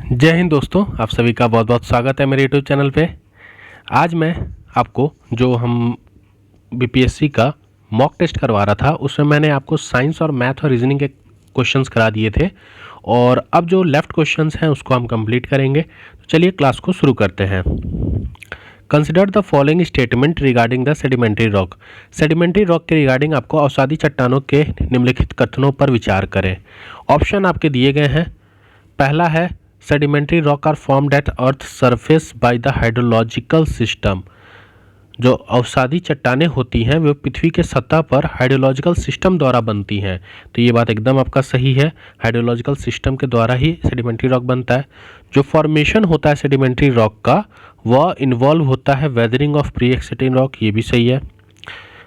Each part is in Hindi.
जय हिंद दोस्तों, आप सभी का बहुत बहुत स्वागत है मेरे यूट्यूब चैनल पे। आज मैं आपको जो हम बीपीएससी का मॉक टेस्ट करवा रहा था उसमें मैंने आपको साइंस और मैथ और रीजनिंग के क्वेश्चंस करा दिए थे और अब जो लेफ्ट क्वेश्चंस हैं उसको हम कंप्लीट करेंगे। तो चलिए क्लास को शुरू करते हैं। Consider the following statement regarding the sedimentary rock. Sedimentary rock के रिगार्डिंग आपको अवसादी चट्टानों के निम्नलिखित कथनों पर विचार करें। ऑप्शन आपके दिए गए हैं। पहला है sedimentary rock are formed at earth surface by the hydrological system. जो अवसादी चट्टानें होती हैं वे पृथ्वी के सतह पर हाइड्रोलॉजिकल सिस्टम द्वारा बनती हैं। तो ये बात एकदम आपका सही है, हाइड्रोलॉजिकल सिस्टम के द्वारा ही सेडिमेंट्री रॉक बनता है। जो फॉर्मेशन होता है सेडिमेंट्री रॉक का वह इन्वॉल्व होता है weathering of pre existing rock, ये भी सही है।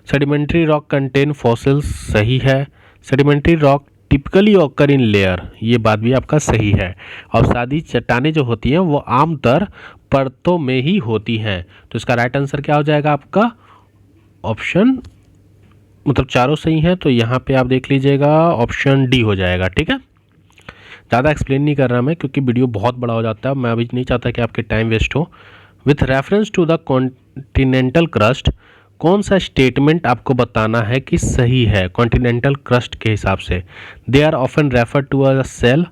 सेडिमेंट्री रॉक कंटेन फॉसिल्स, सही है। Sedimentary rock typically occur in layer, ये बात भी आपका सही है। अवसादी चट्टानें जो होती हैं वो आमतौर परतों में ही होती हैं। तो इसका राइट आंसर क्या हो जाएगा आपका ऑप्शन, मतलब चारों सही हैं तो यहाँ पे आप देख लीजिएगा ऑप्शन डी हो जाएगा। ठीक है, ज़्यादा एक्सप्लेन नहीं कर रहा मैं क्योंकि वीडियो बहुत बड़ा हो जाता है, मैं अभी नहीं चाहता कि आपके टाइम वेस्ट हो। With reference to the continental crust, कौन सा स्टेटमेंट आपको बताना है कि सही है कॉन्टिनेंटल क्रस्ट के हिसाब से। They are often refer to a cell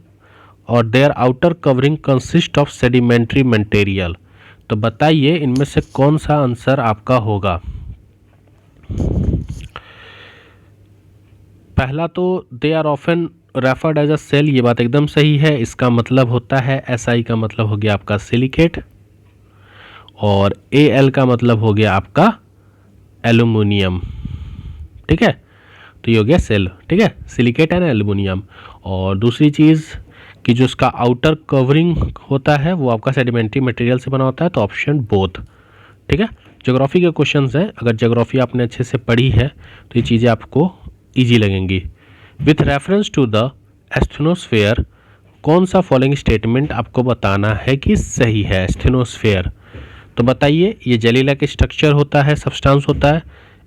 और their outer covering consist of sedimentary material. तो बताइए इनमें से कौन सा आंसर आपका होगा। पहला तो they are often referred as a cell, ये बात एकदम सही है। इसका मतलब होता है SI का मतलब हो गया आपका सिलिकेट और AL का मतलब हो गया आपका एल्यूमिनियम। ठीक है, तो ये हो गया सेल। ठीक है, सिलिकेट एंड एल्यूमिनियम। और दूसरी चीज़ कि जो इसका आउटर कवरिंग होता है वो आपका सेडिमेंट्री मटेरियल से बना होता है, तो ऑप्शन बोथ। ठीक है, ज्योग्राफी के क्वेश्चंस हैं, अगर ज्योग्राफी आपने अच्छे से पढ़ी है तो ये चीज़ें आपको ईजी लगेंगी। With reference to the asthenosphere, कौन सा फॉलोइंग स्टेटमेंट आपको बताना है कि सही है। एस्थेनोस्फेयर, तो बताइए ये जेली लाइक स्ट्रक्चर होता है, सब्सटेंस होता है,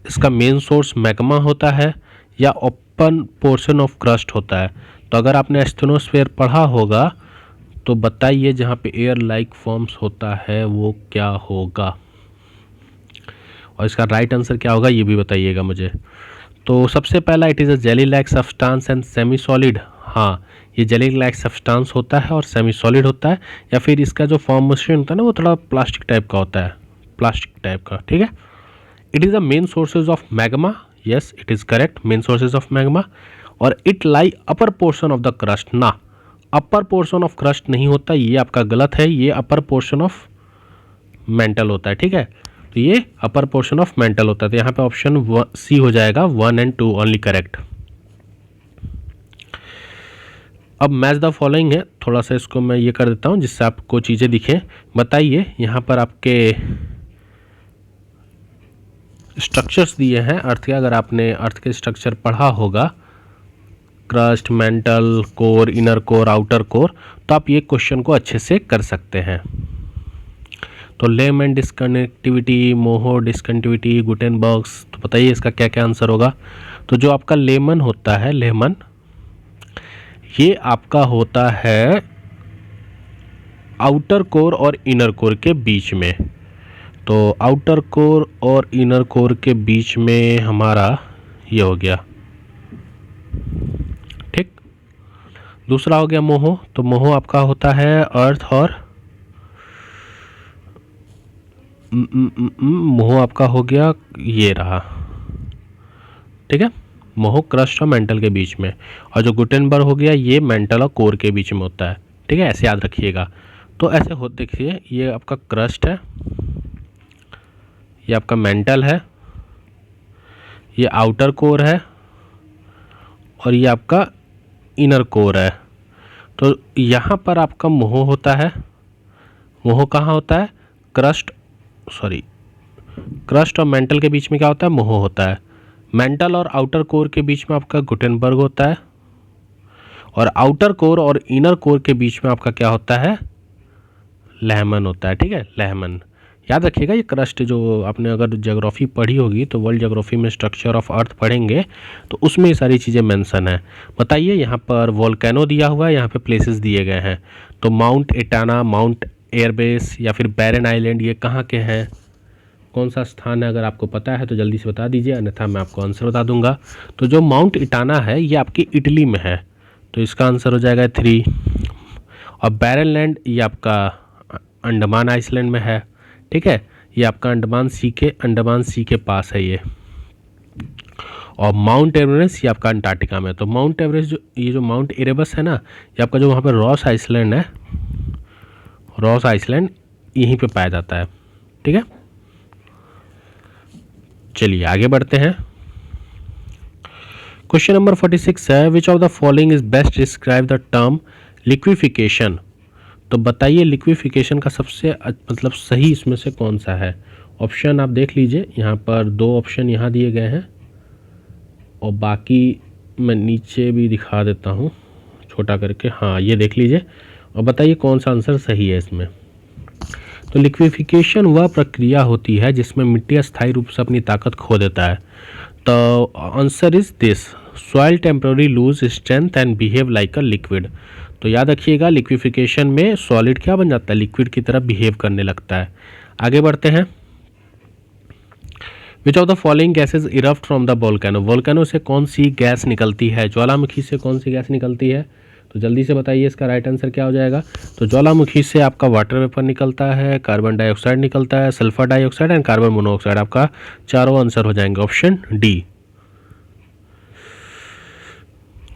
इसका मेन सोर्स मैग्मा होता है या ओपन पोर्शन ऑफ क्रस्ट होता है। तो अगर आपने एस्थेनोस्फेयर पढ़ा होगा तो बताइए जहाँ पे एयर लाइक फॉर्म्स होता है वो क्या होगा और इसका राइट आंसर क्या होगा ये भी बताइएगा मुझे। तो सबसे पहला it is a jelly like substance and semi solid. हाँ, ये जेली लाइक सब्सटेंस होता है और सेमी सॉलिड होता है, या फिर इसका जो फॉर्मेशन होता है ना वो थोड़ा प्लास्टिक टाइप का होता है, प्लास्टिक टाइप का। ठीक है, it is the main sources of magma, yes it is correct, main sources of magma. और it lie upper portion of the crust, ना अपर पोर्शन ऑफ क्रस्ट नहीं होता, ये आपका गलत है, ये अपर पोर्शन ऑफ मेंटल होता है। ठीक है, तो ये अपर पोर्शन ऑफ मेंटल होता है, तो यहाँ पे ऑप्शन सी हो जाएगा 1 और 2 ओनली करेक्ट। अब मैच द फॉलोइंग है, थोड़ा सा इसको मैं ये कर देता हूँ जिससे आपको चीज़ें दिखें। बताइए यहाँ पर आपके स्ट्रक्चर्स दिए हैं अर्थ के, अगर आपने अर्थ के स्ट्रक्चर पढ़ा होगा, crust, mental, core, inner core, outer core, तो आप ये क्वेश्चन को अच्छे से कर सकते हैं। तो लेमन डिस्कनेक्टिविटी, मोहो डिस्कनेक्टिविटी, गुटेनबर्ग्स, तो बताइए इसका क्या क्या आंसर होगा। तो जो आपका लेमन होता है, लेमन ये आपका होता है आउटर कोर और इनर कोर के बीच में। तो आउटर कोर और इनर कोर के बीच में हमारा ये हो गया। ठीक, दूसरा हो गया मोहो, तो मोहो आपका होता है अर्थ और मोह आपका हो गया ये रहा। ठीक है, मोह क्रस्ट और मेंटल के बीच में, और जो गुटेनबर्ग हो गया ये मेंटल और कोर के बीच में होता है। ठीक है, ऐसे याद रखिएगा। तो ऐसे हो, देखिए ये आपका क्रस्ट है, ये आपका मेंटल है, ये आउटर कोर है और ये आपका इनर कोर है। तो यहाँ पर आपका मोह होता है, मोह कहाँ होता है, क्रस्ट और मेंटल के बीच में क्या होता है, मोह होता है। मेंटल और आउटर कोर के बीच में आपका गुटेनबर्ग होता है, और आउटर कोर और इनर कोर के बीच में आपका क्या होता है, लेहमन होता है। ठीक है, लेहमन, याद रखिएगा ये क्रस्ट जो आपने अगर ज्योग्राफी पढ़ी होगी तो वर्ल्ड ज्योग्राफी में स्ट्रक्चर ऑफ अर्थ पढ़ेंगे तो उसमें ये सारी चीज़ें मेंशन है। बताइए यहाँ पर वोल्केनो दिया हुआ है, यहाँ पे प्लेसेस दिए गए हैं। तो माउंट एटाना, माउंट एयरबेस या फिर बैरन आइलैंड, ये कहाँ के हैं, कौन सा स्थान है? अगर आपको पता है तो जल्दी से बता दीजिए, अन्यथा मैं आपको आंसर बता दूंगा। तो जो माउंट इटाना है ये आपकी इटली में है, तो इसका आंसर हो जाएगा 3। और बैरन लैंड ये आपका अंडमान आइसलैंड में है, ठीक है, ये आपका अंडमान सी के पास है ये। और माउंट एवरेस्ट ये आपका अंटार्कटिका में। तो माउंट एवरेस्ट जो माउंट एरेबस है ना, ये आपका जो वहाँ पर रॉस आइसलैंड है, रॉस आइसलैंड यहीं पे पाया जाता है, ठीक है। चलिए आगे बढ़ते हैं। क्वेश्चन नंबर 46 है, which of the following is best describe the term liquefaction. तो बताइए लिक्विफिकेशन का सबसे मतलब सही इसमें से कौन सा है। ऑप्शन आप देख लीजिए, यहाँ पर 2 ऑप्शन यहाँ दिए गए हैं और बाकी मैं नीचे भी दिखा देता हूँ छोटा करके। हाँ, ये देख लीजिए और बताइए कौन सा आंसर सही है इसमें। तो लिक्विफिकेशन वह प्रक्रिया होती है जिसमें मिट्टी अस्थायी रूप से अपनी ताकत खो देता है। तो answer is this, soil temporary lose strength and behave like a liquid. तो याद रखिएगा लिक्विफिकेशन में सॉलिड क्या बन जाता है, लिक्विड की तरह बिहेव करने लगता है। आगे बढ़ते हैं। Which of the following gases erupt from the volcano. Volcano से कौन सी गैस निकलती है, ज्वालामुखी से कौन सी गैस निकलती है? तो जल्दी से बताइए इसका राइट आंसर क्या हो जाएगा। तो ज्वालामुखी से आपका वाटर वेपर निकलता है, कार्बन डाइऑक्साइड निकलता है, sulphur dioxide and carbon monoxide. आपका चारों आंसर हो जाएंगे option D.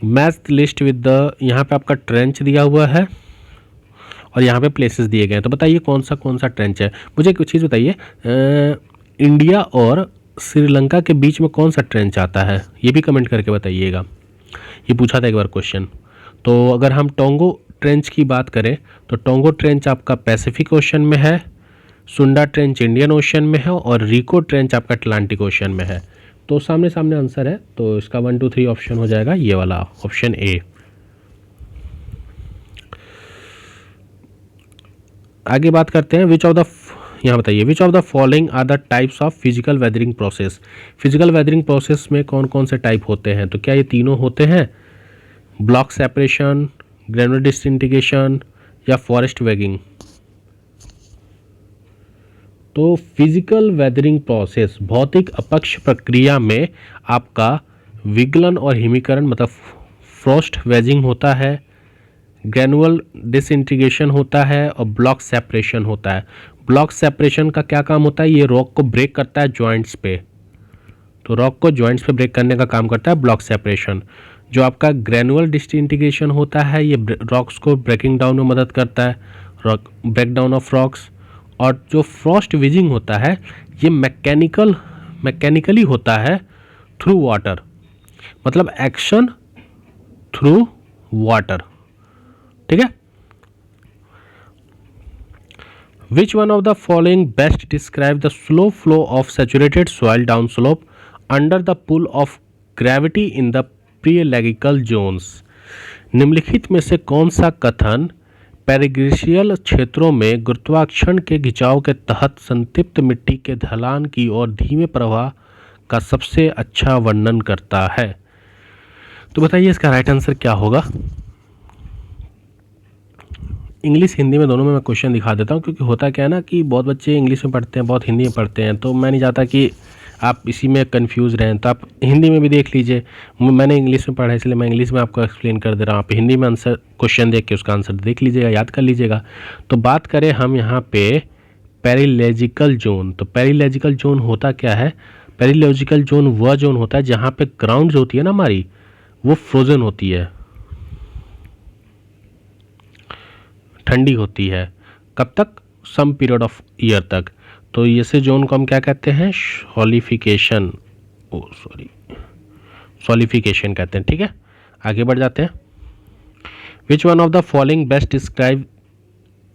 Match list with the, यहाँ पे आपका ट्रेंच दिया हुआ है और यहाँ पे प्लेसेस दिए गए हैं। तो बताइए कौन सा ट्रेंच है। मुझे एक चीज़ बताइए, इंडिया और श्रीलंका के बीच में कौन सा ट्रेंच आता है, ये भी कमेंट करके बताइएगा। ये पूछा था एक बार क्वेश्चन। तो अगर हम टोंगो ट्रेंच की बात करें तो टोंगो ट्रेंच आपका पैसिफिक ओशन में है, सुंडा ट्रेंच इंडियन ओशन में है और रिको ट्रेंच आपका अटलांटिक ओशन में है। तो सामने सामने आंसर है, तो इसका 1 2 3 ऑप्शन हो जाएगा ये वाला ऑप्शन ए। आगे बात करते हैं, विच ऑफ द, यहाँ बताइए which of the following are the types of physical weathering process. Physical weathering process में कौन कौन से टाइप होते हैं? तो क्या ये तीनों होते हैं, ब्लॉक सेपरेशन, ग्रेनुलर डिसइंटीग्रेशन या फॉरेस्ट वेगिंग? तो फिजिकल वेदरिंग प्रोसेस भौतिक अपक्ष प्रक्रिया में आपका विगलन और हिमीकरण मतलब फ्रॉस्ट वेजिंग होता है, ग्रेनुअल डिसइंटीग्रेशन होता है और ब्लॉक सेपरेशन होता है। ब्लॉक सेपरेशन का क्या काम होता है, ये रॉक को ब्रेक करता है जॉइंट्स पे, तो रॉक को जॉइंट्स पे ब्रेक करने का काम करता है ब्लॉक सेपरेशन। जो आपका ग्रेनुअल डिसइंटीग्रेशन होता है ये रॉक्स को ब्रेकिंग डाउन में मदद करता है, rock break down of rocks. और जो फ्रॉस्ट वेजिंग होता है ये मैकेनिकली होता है थ्रू वाटर, मतलब एक्शन थ्रू वाटर, ठीक है। Which one of the following best describe the slow flow of saturated soil down slope under the pull of gravity in the periglacial zones. निम्नलिखित में से कौन सा कथन पेरिग्लिशियल क्षेत्रों में गुरुत्वाकर्षण के खिंचाव के तहत संतृप्त मिट्टी के ढलान की ओर धीमे प्रवाह का सबसे अच्छा वर्णन करता है? तो बताइए इसका राइट आंसर क्या होगा। इंग्लिश हिंदी में दोनों में मैं क्वेश्चन दिखा देता हूँ, क्योंकि होता क्या है ना कि बहुत बच्चे इंग्लिश में पढ़ते हैं, बहुत हिंदी में पढ़ते हैं, तो मैं नहीं चाहता कि आप इसी में कंफ्यूज रहें। तो आप हिंदी में भी देख लीजिए, मैंने इंग्लिश में पढ़ा है इसलिए मैं इंग्लिश में आपको एक्सप्लेन कर दे रहा हूँ। आप हिंदी में आंसर क्वेश्चन देख के उसका आंसर देख लीजिएगा, याद कर लीजिएगा। तो बात करें हम यहाँ पे पेरिलॉजिकल जोन, तो पेरिलॉजिकल जोन होता क्या है? पेरिलॉजिकल जोन वह जोन होता है जहाँ पे ग्राउंड जो होती है ना हमारी, वो फ्रोजन होती है, ठंडी होती है। कब तक? सम पीरियड ऑफ ईयर तक। तो ऐसे जोन को हम क्या कहते हैं? सॉलिफिकेशन कहते हैं, ठीक है। आगे बढ़ जाते हैं। Which one of the following best describe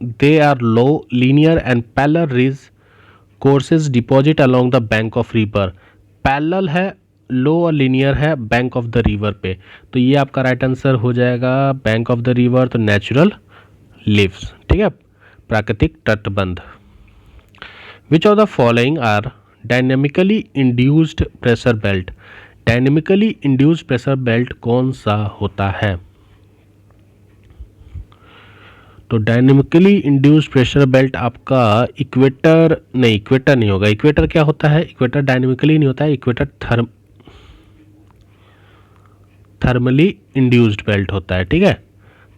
they are low linear and parallel ridge courses deposit along the bank of river. Parallel है, लो और लीनियर है बैंक ऑफ द रिवर पे, तो ये आपका राइट आंसर हो जाएगा बैंक ऑफ द रिवर, तो नेचुरल लिव्स, ठीक है, प्राकृतिक तटबंध। विच ऑफ द फॉलोइंग आर dynamically induced pressure belt. Dynamically induced pressure belt कौन सा होता है? तो डायनेमिकली इंड्यूस्ड प्रेशर बेल्ट आपका इक्वेटर नहीं होगा। इक्वेटर क्या होता है? इक्वेटर डायनेमिकली नहीं होता है, इक्वेटर थर्मली इंड्यूस्ड बेल्ट होता है। ठीक है,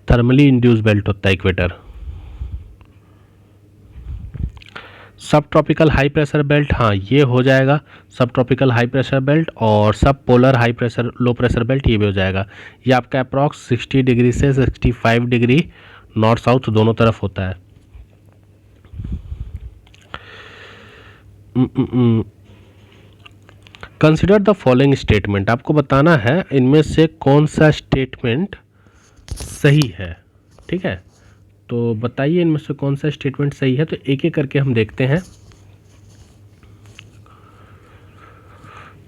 थर्मली इंड्यूस्ड बेल्ट होता है इक्वेटर। सब ट्रॉपिकल हाई प्रेशर बेल्ट, हाँ ये हो जाएगा सब ट्रॉपिकल हाई प्रेशर बेल्ट, और सब polar high pressure low pressure belt ये भी हो जाएगा। ये आपका अप्रॉक्स 60 डिग्री से 65 डिग्री नॉर्थ साउथ दोनों तरफ होता है। कंसिडर द फॉलोइंग स्टेटमेंट, आपको बताना है इनमें से कौन सा स्टेटमेंट सही है। ठीक है, तो बताइए इनमें से कौन सा स्टेटमेंट सही है। तो एक एक करके हम देखते हैं।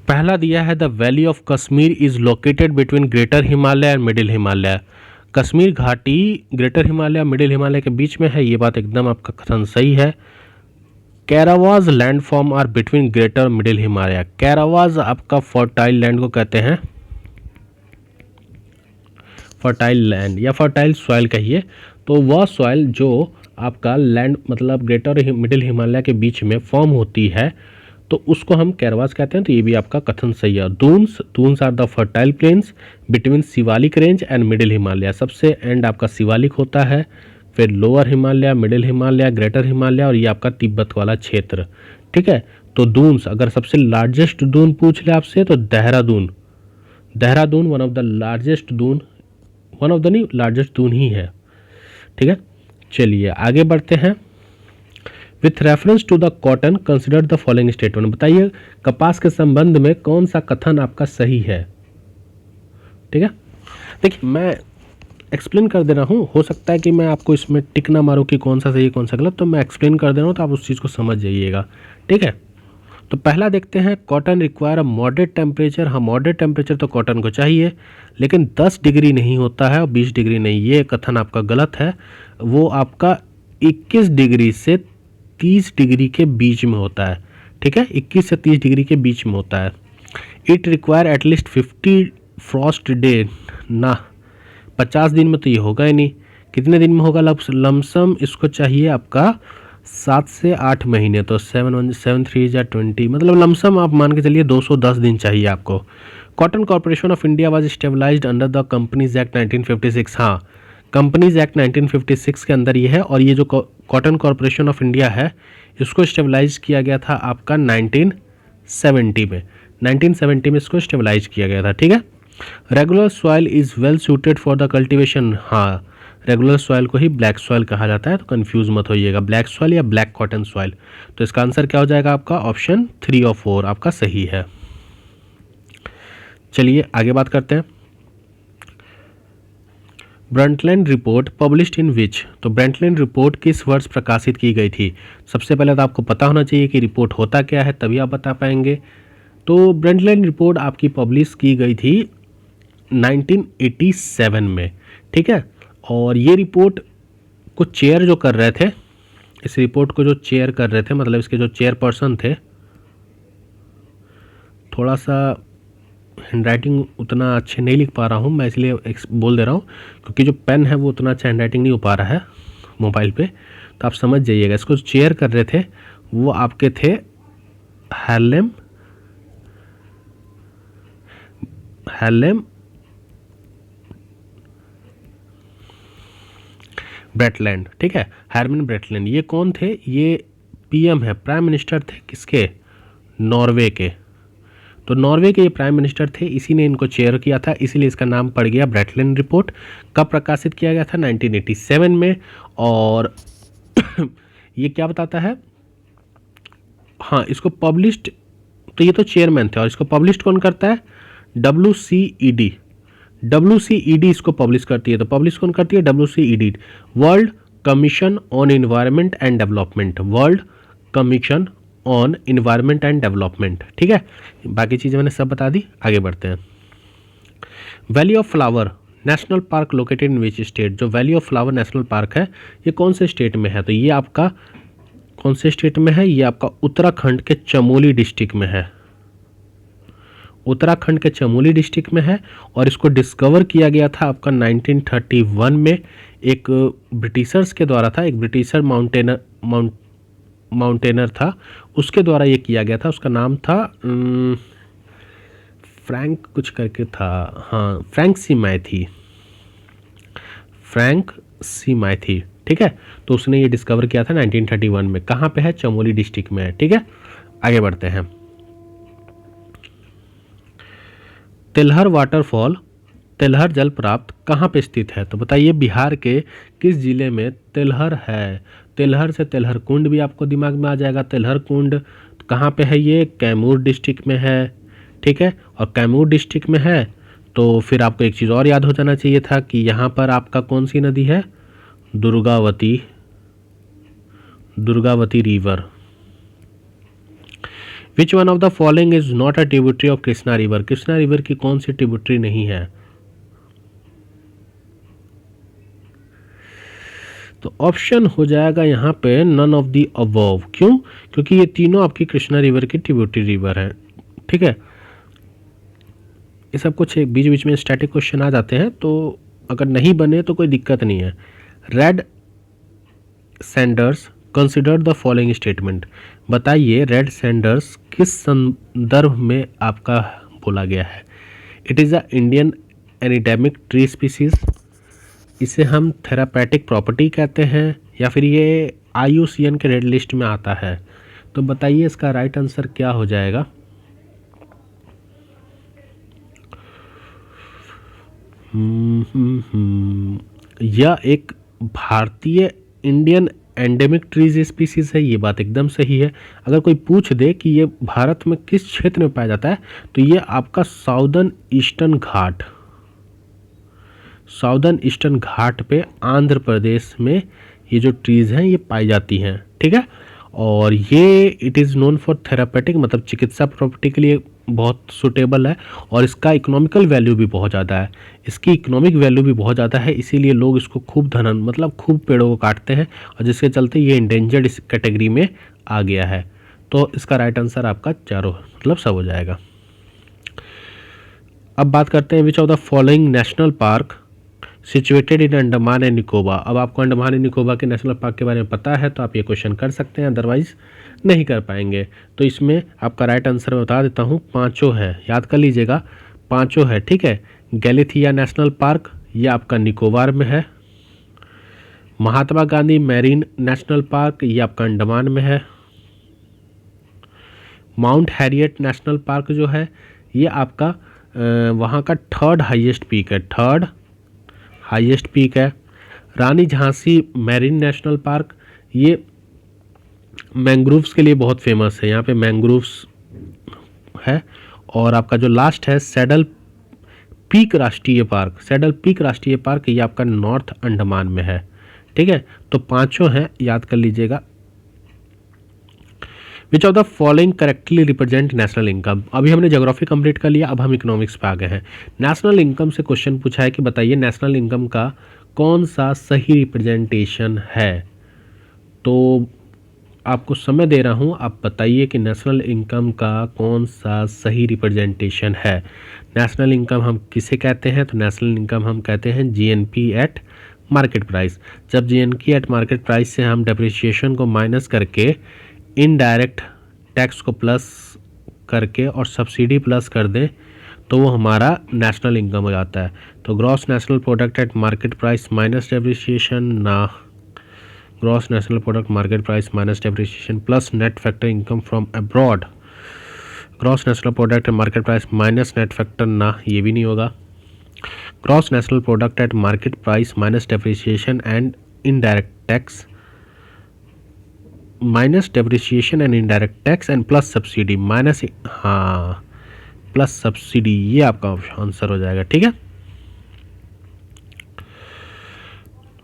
पहला दिया है the valley of Kashmir is located between greater Himalaya and middle Himalaya. Kashmir घाटी ग्रेटर हिमालय मिडिल हिमालय के बीच में है, ये बात एकदम आपका कथन सही है। Karewas landform are between greater middle Himalaya. Karewas आपका फर्टाइल लैंड को कहते हैं, फर्टाइल लैंड या फर्टाइल सॉइल कहिए। तो वह सॉइल जो आपका लैंड मतलब ग्रेटर मिडिल हिमालय के बीच में फॉर्म होती है तो उसको हम कैरवास कहते हैं। तो ये भी आपका कथन सही है। Duns are the fertile plains between Shivalik range and middle Himalaya. सबसे एंड आपका शिवालिक होता है, फिर lower Himalaya, middle Himalaya, greater Himalaya और ये आपका तिब्बत वाला क्षेत्र। ठीक है, तो दून्स अगर सबसे लार्जेस्ट दून पूछ ले आपसे तो Dehradun one of the largest Doon, one of the नहीं लार्जेस्ट दून ही है। ठीक है, चलिए आगे बढ़ते हैं। With reference to the cotton consider the following statement. बताइए कपास के संबंध में कौन सा कथन आपका सही है। ठीक है, देखिए मैं एक्सप्लेन कर दे रहा हूँ, हो सकता है कि मैं आपको इसमें टिक ना मारूँ कि कौन सा सही है कौन सा गलत, तो मैं एक्सप्लेन कर दे रहा हूँ तो आप उस चीज़ को समझ जाइएगा। ठीक है, तो पहला देखते हैं cotton require a moderate temperature. हाँ मॉडरेट टेम्परेचर तो कॉटन को चाहिए, लेकिन 10 डिग्री नहीं होता है और 20 डिग्री नहीं, ये कथन आपका गलत है। वो आपका 21 डिग्री से 30 डिग्री के बीच में होता है। ठीक है, 21 से 30 डिग्री के बीच में होता है। It require at least 50 Frost day ना, 50 दिन में तो ये होगा ही नहीं। कितने दिन में होगा? लमसम इसको चाहिए आपका 7 से 8 महीने। तो 7 3 या 20 मतलब लमसम आप मान के चलिए 210 दिन चाहिए आपको। Cotton corporation of India was stabilized under the companies act 1956। हाँ, कंपनीज एक्ट 1956 के अंदर ये है। और ये जो कॉटन कॉर्पोरेशन ऑफ इंडिया है इसको स्टेबलाइज किया गया था आपका 1970 में। 1970 में इसको स्टेबलाइज किया गया था। ठीक है, regular soil is well suited for the cultivation. हाँ, रेगुलर सॉइल को ही ब्लैक सॉइल कहा जाता है, तो कंफ्यूज मत होइएगा, ब्लैक सॉइल या ब्लैक कॉटन सॉइल। तो इसका आंसर क्या हो जाएगा आपका? ऑप्शन 3 और 4 आपका सही है। चलिए आगे बात करते हैं। ब्रंटलैंड रिपोर्ट पब्लिश्ड इन विच। तो ब्रंटलैंड रिपोर्ट किस वर्ष प्रकाशित की गई थी? सबसे पहले तो आपको पता होना चाहिए कि रिपोर्ट होता क्या है, तभी आप बता पाएंगे। तो ब्रंटलैंड रिपोर्ट आपकी पब्लिश की गई थी 1987 में। ठीक है, और ये रिपोर्ट को चेयर जो कर रहे थे, इस रिपोर्ट को जो चेयर कर रहे थे मतलब इसके जो चेयरपर्सन थे, थोड़ा सा हैंडराइटिंग उतना अच्छे नहीं लिख पा रहा हूँ मैं, इसलिए बोल दे रहा हूँ क्योंकि जो पेन है वो उतना अच्छा हैंडराइटिंग नहीं हो पा रहा है मोबाइल पे, तो आप समझ जाइएगा। इसको चेयर कर रहे थे वो आपके थे हैर्लेम ब्रेटलैंड। ठीक है, हरमन ब्रेटलैंड। ये कौन थे? ये पीएम है, प्राइम मिनिस्टर थे किसके? नॉर्वे के। तो नॉर्वे के ये प्राइम मिनिस्टर थे, इसी ने इनको चेयर किया था, इसीलिए इसका नाम पड़ गया ब्रेटलैंड रिपोर्ट। कब प्रकाशित किया गया था? 1987 में। और ये क्या बताता है? हाँ, इसको पब्लिश्ड, तो ये तो चेयरमैन थे, और इसको पब्लिश्ड कौन करता है? WCED इसको पब्लिश करती है। तो पब्लिश कौन करती है? WCED, world commission on environment and development. World commission on environment and development. ठीक है, बाकी चीज़ें मैंने सब बता दी। आगे बढ़ते हैं। Valley of flower national park located in which state. जो valley of flower national park है ये कौन से स्टेट में है? तो ये आपका कौन से स्टेट में है? ये आपका उत्तराखंड के चमोली डिस्ट्रिक्ट में है, उत्तराखंड के चमोली डिस्ट्रिक्ट में है। और इसको डिस्कवर किया गया था आपका 1931 में, एक ब्रिटिशर्स के द्वारा था, एक ब्रिटिशर माउंटेनर था, उसके द्वारा ये किया गया था। उसका नाम था फ्रैंक कुछ करके था, हाँ फ्रैंक सी मैथी, फ्रैंक सी मैथी, ठीक है। तो उसने ये डिस्कवर किया था 1931 में। कहाँ पे है? चमोली डिस्ट्रिक्ट में है, ठीक है। आगे बढ़ते हैं। तिलहर वाटरफॉल, तिलहर जलप्रपात कहाँ पे स्थित है? तो बताइए बिहार के किस जिले में तिलहर है? तिलहर से तिलहर कुंड भी आपको दिमाग में आ जाएगा। तिलहर कुंड कहाँ पे है? ये कैमूर डिस्ट्रिक्ट में है, ठीक है। और कैमूर डिस्ट्रिक्ट में है तो फिर आपको एक चीज़ और याद हो जाना चाहिए था कि यहाँ पर आपका कौन सी नदी है? Durgavati, Durgavati river. Which one of the following is not a tributary of Krishna river? Krishna river की कौन सी ट्रिब्यूटरी नहीं है? तो ऑप्शन हो जाएगा यहाँ पे नन ऑफ दी अबव। क्यों? क्योंकि ये तीनों आपकी कृष्णा रिवर की ट्रिब्यूटरी रिवर है, ठीक है। ये सब कुछ एक बीच बीच में स्टैटिक क्वेश्चन आ जाते हैं, तो अगर नहीं बने तो कोई दिक्कत नहीं है। Red sanders consider the following statement. बताइए रेड सैंडर्स किस संदर्भ में आपका बोला गया है? It is a Indian endemic tree species, इसे हम थेरापेटिक प्रॉपर्टी कहते हैं, या फिर ये IUCN के रेड लिस्ट में आता है। तो बताइए इसका राइट आंसर क्या हो जाएगा? यह एक भारतीय इंडियन एंडेमिक ट्रीज स्पीसीज है, ये बात एकदम सही है। अगर कोई पूछ दे कि ये भारत में किस क्षेत्र में पाया जाता है, तो ये आपका साउदर्न ईस्टर्न घाट, साउदर्न ईस्टर्न घाट पे आंध्र प्रदेश में ये जो ट्रीज़ हैं ये पाई जाती हैं, ठीक है। और ये it is known for therapeutic, मतलब चिकित्सा प्रॉपर्टी के लिए बहुत सुटेबल है। और इसका इकोनॉमिकल वैल्यू भी बहुत ज़्यादा है, इसकी इकोनॉमिक वैल्यू भी बहुत ज़्यादा है, इसीलिए लोग इसको खूब धनन मतलब खूब पेड़ों को काटते हैं, और जिसके चलते ये इंडेंजर्ड इस कैटेगरी में आ गया है। तो इसका राइट आंसर आपका चारों मतलब सब हो जाएगा। अब बात करते हैं which of the following national park situated in Andaman and Nicobar. अब आपको अंडमान एंड निकोबार के नेशनल पार्क के बारे में पता है तो आप ये क्वेश्चन कर सकते हैं, अदरवाइज नहीं कर पाएंगे। तो इसमें आपका राइट आंसर मैं बता देता हूँ, पांचों है, याद कर लीजिएगा, पांचों है, ठीक है। गैलिथिया नेशनल पार्क ये आपका निकोबार में है, Mahatma Gandhi marine national park ये आपका अंडमान में है, माउंट हैरियट नेशनल पार्क जो है ये आपका वहाँ का थर्ड हाईएस्ट पीक है, थर्ड हाईएस्ट पीक है। रानी झांसी मैरीन नेशनल पार्क ये मैंग्रोव्स के लिए बहुत फेमस है, यहाँ पे मैंग्रोव्स है। और आपका जो लास्ट है सैडल पीक राष्ट्रीय पार्क, सैडल पीक राष्ट्रीय पार्क ये आपका नॉर्थ अंडमान में है, ठीक है। तो पांचों हैं, याद कर लीजिएगा। Which of the following correctly represent national income. अभी हमने ज्योग्राफी कंप्लीट कर लिया, अब हम इकोनॉमिक्स पे आ गए हैं। नेशनल इनकम से क्वेश्चन पूछा है कि बताइए नेशनल इनकम का कौन सा सही रिप्रेजेंटेशन है। तो आपको समय दे रहा हूँ, आप बताइए कि नेशनल इनकम का कौन सा सही रिप्रेजेंटेशन है। नेशनल इनकम हम किसे कहते हैं? तो नेशनल इनकम हम कहते हैं GNP एट मार्केट प्राइस। जब GNP एट मार्केट प्राइस से हम डेप्रिसिएशन को माइनस करके इनडायरेक्ट टैक्स को प्लस करके और सब्सिडी प्लस कर दें तो वो हमारा नेशनल इनकम हो जाता है। तो gross national product at market price minus depreciation ना gross national product market price minus depreciation plus net factor income from abroad, gross national product at market price minus net factor ना, ये भी नहीं होगा। Gross national product at market price minus depreciation and indirect tax minus depreciation and indirect tax and plus subsidy minus, हाँ प्लस सब्सिडी, ये आपका आंसर हो जाएगा, ठीक है।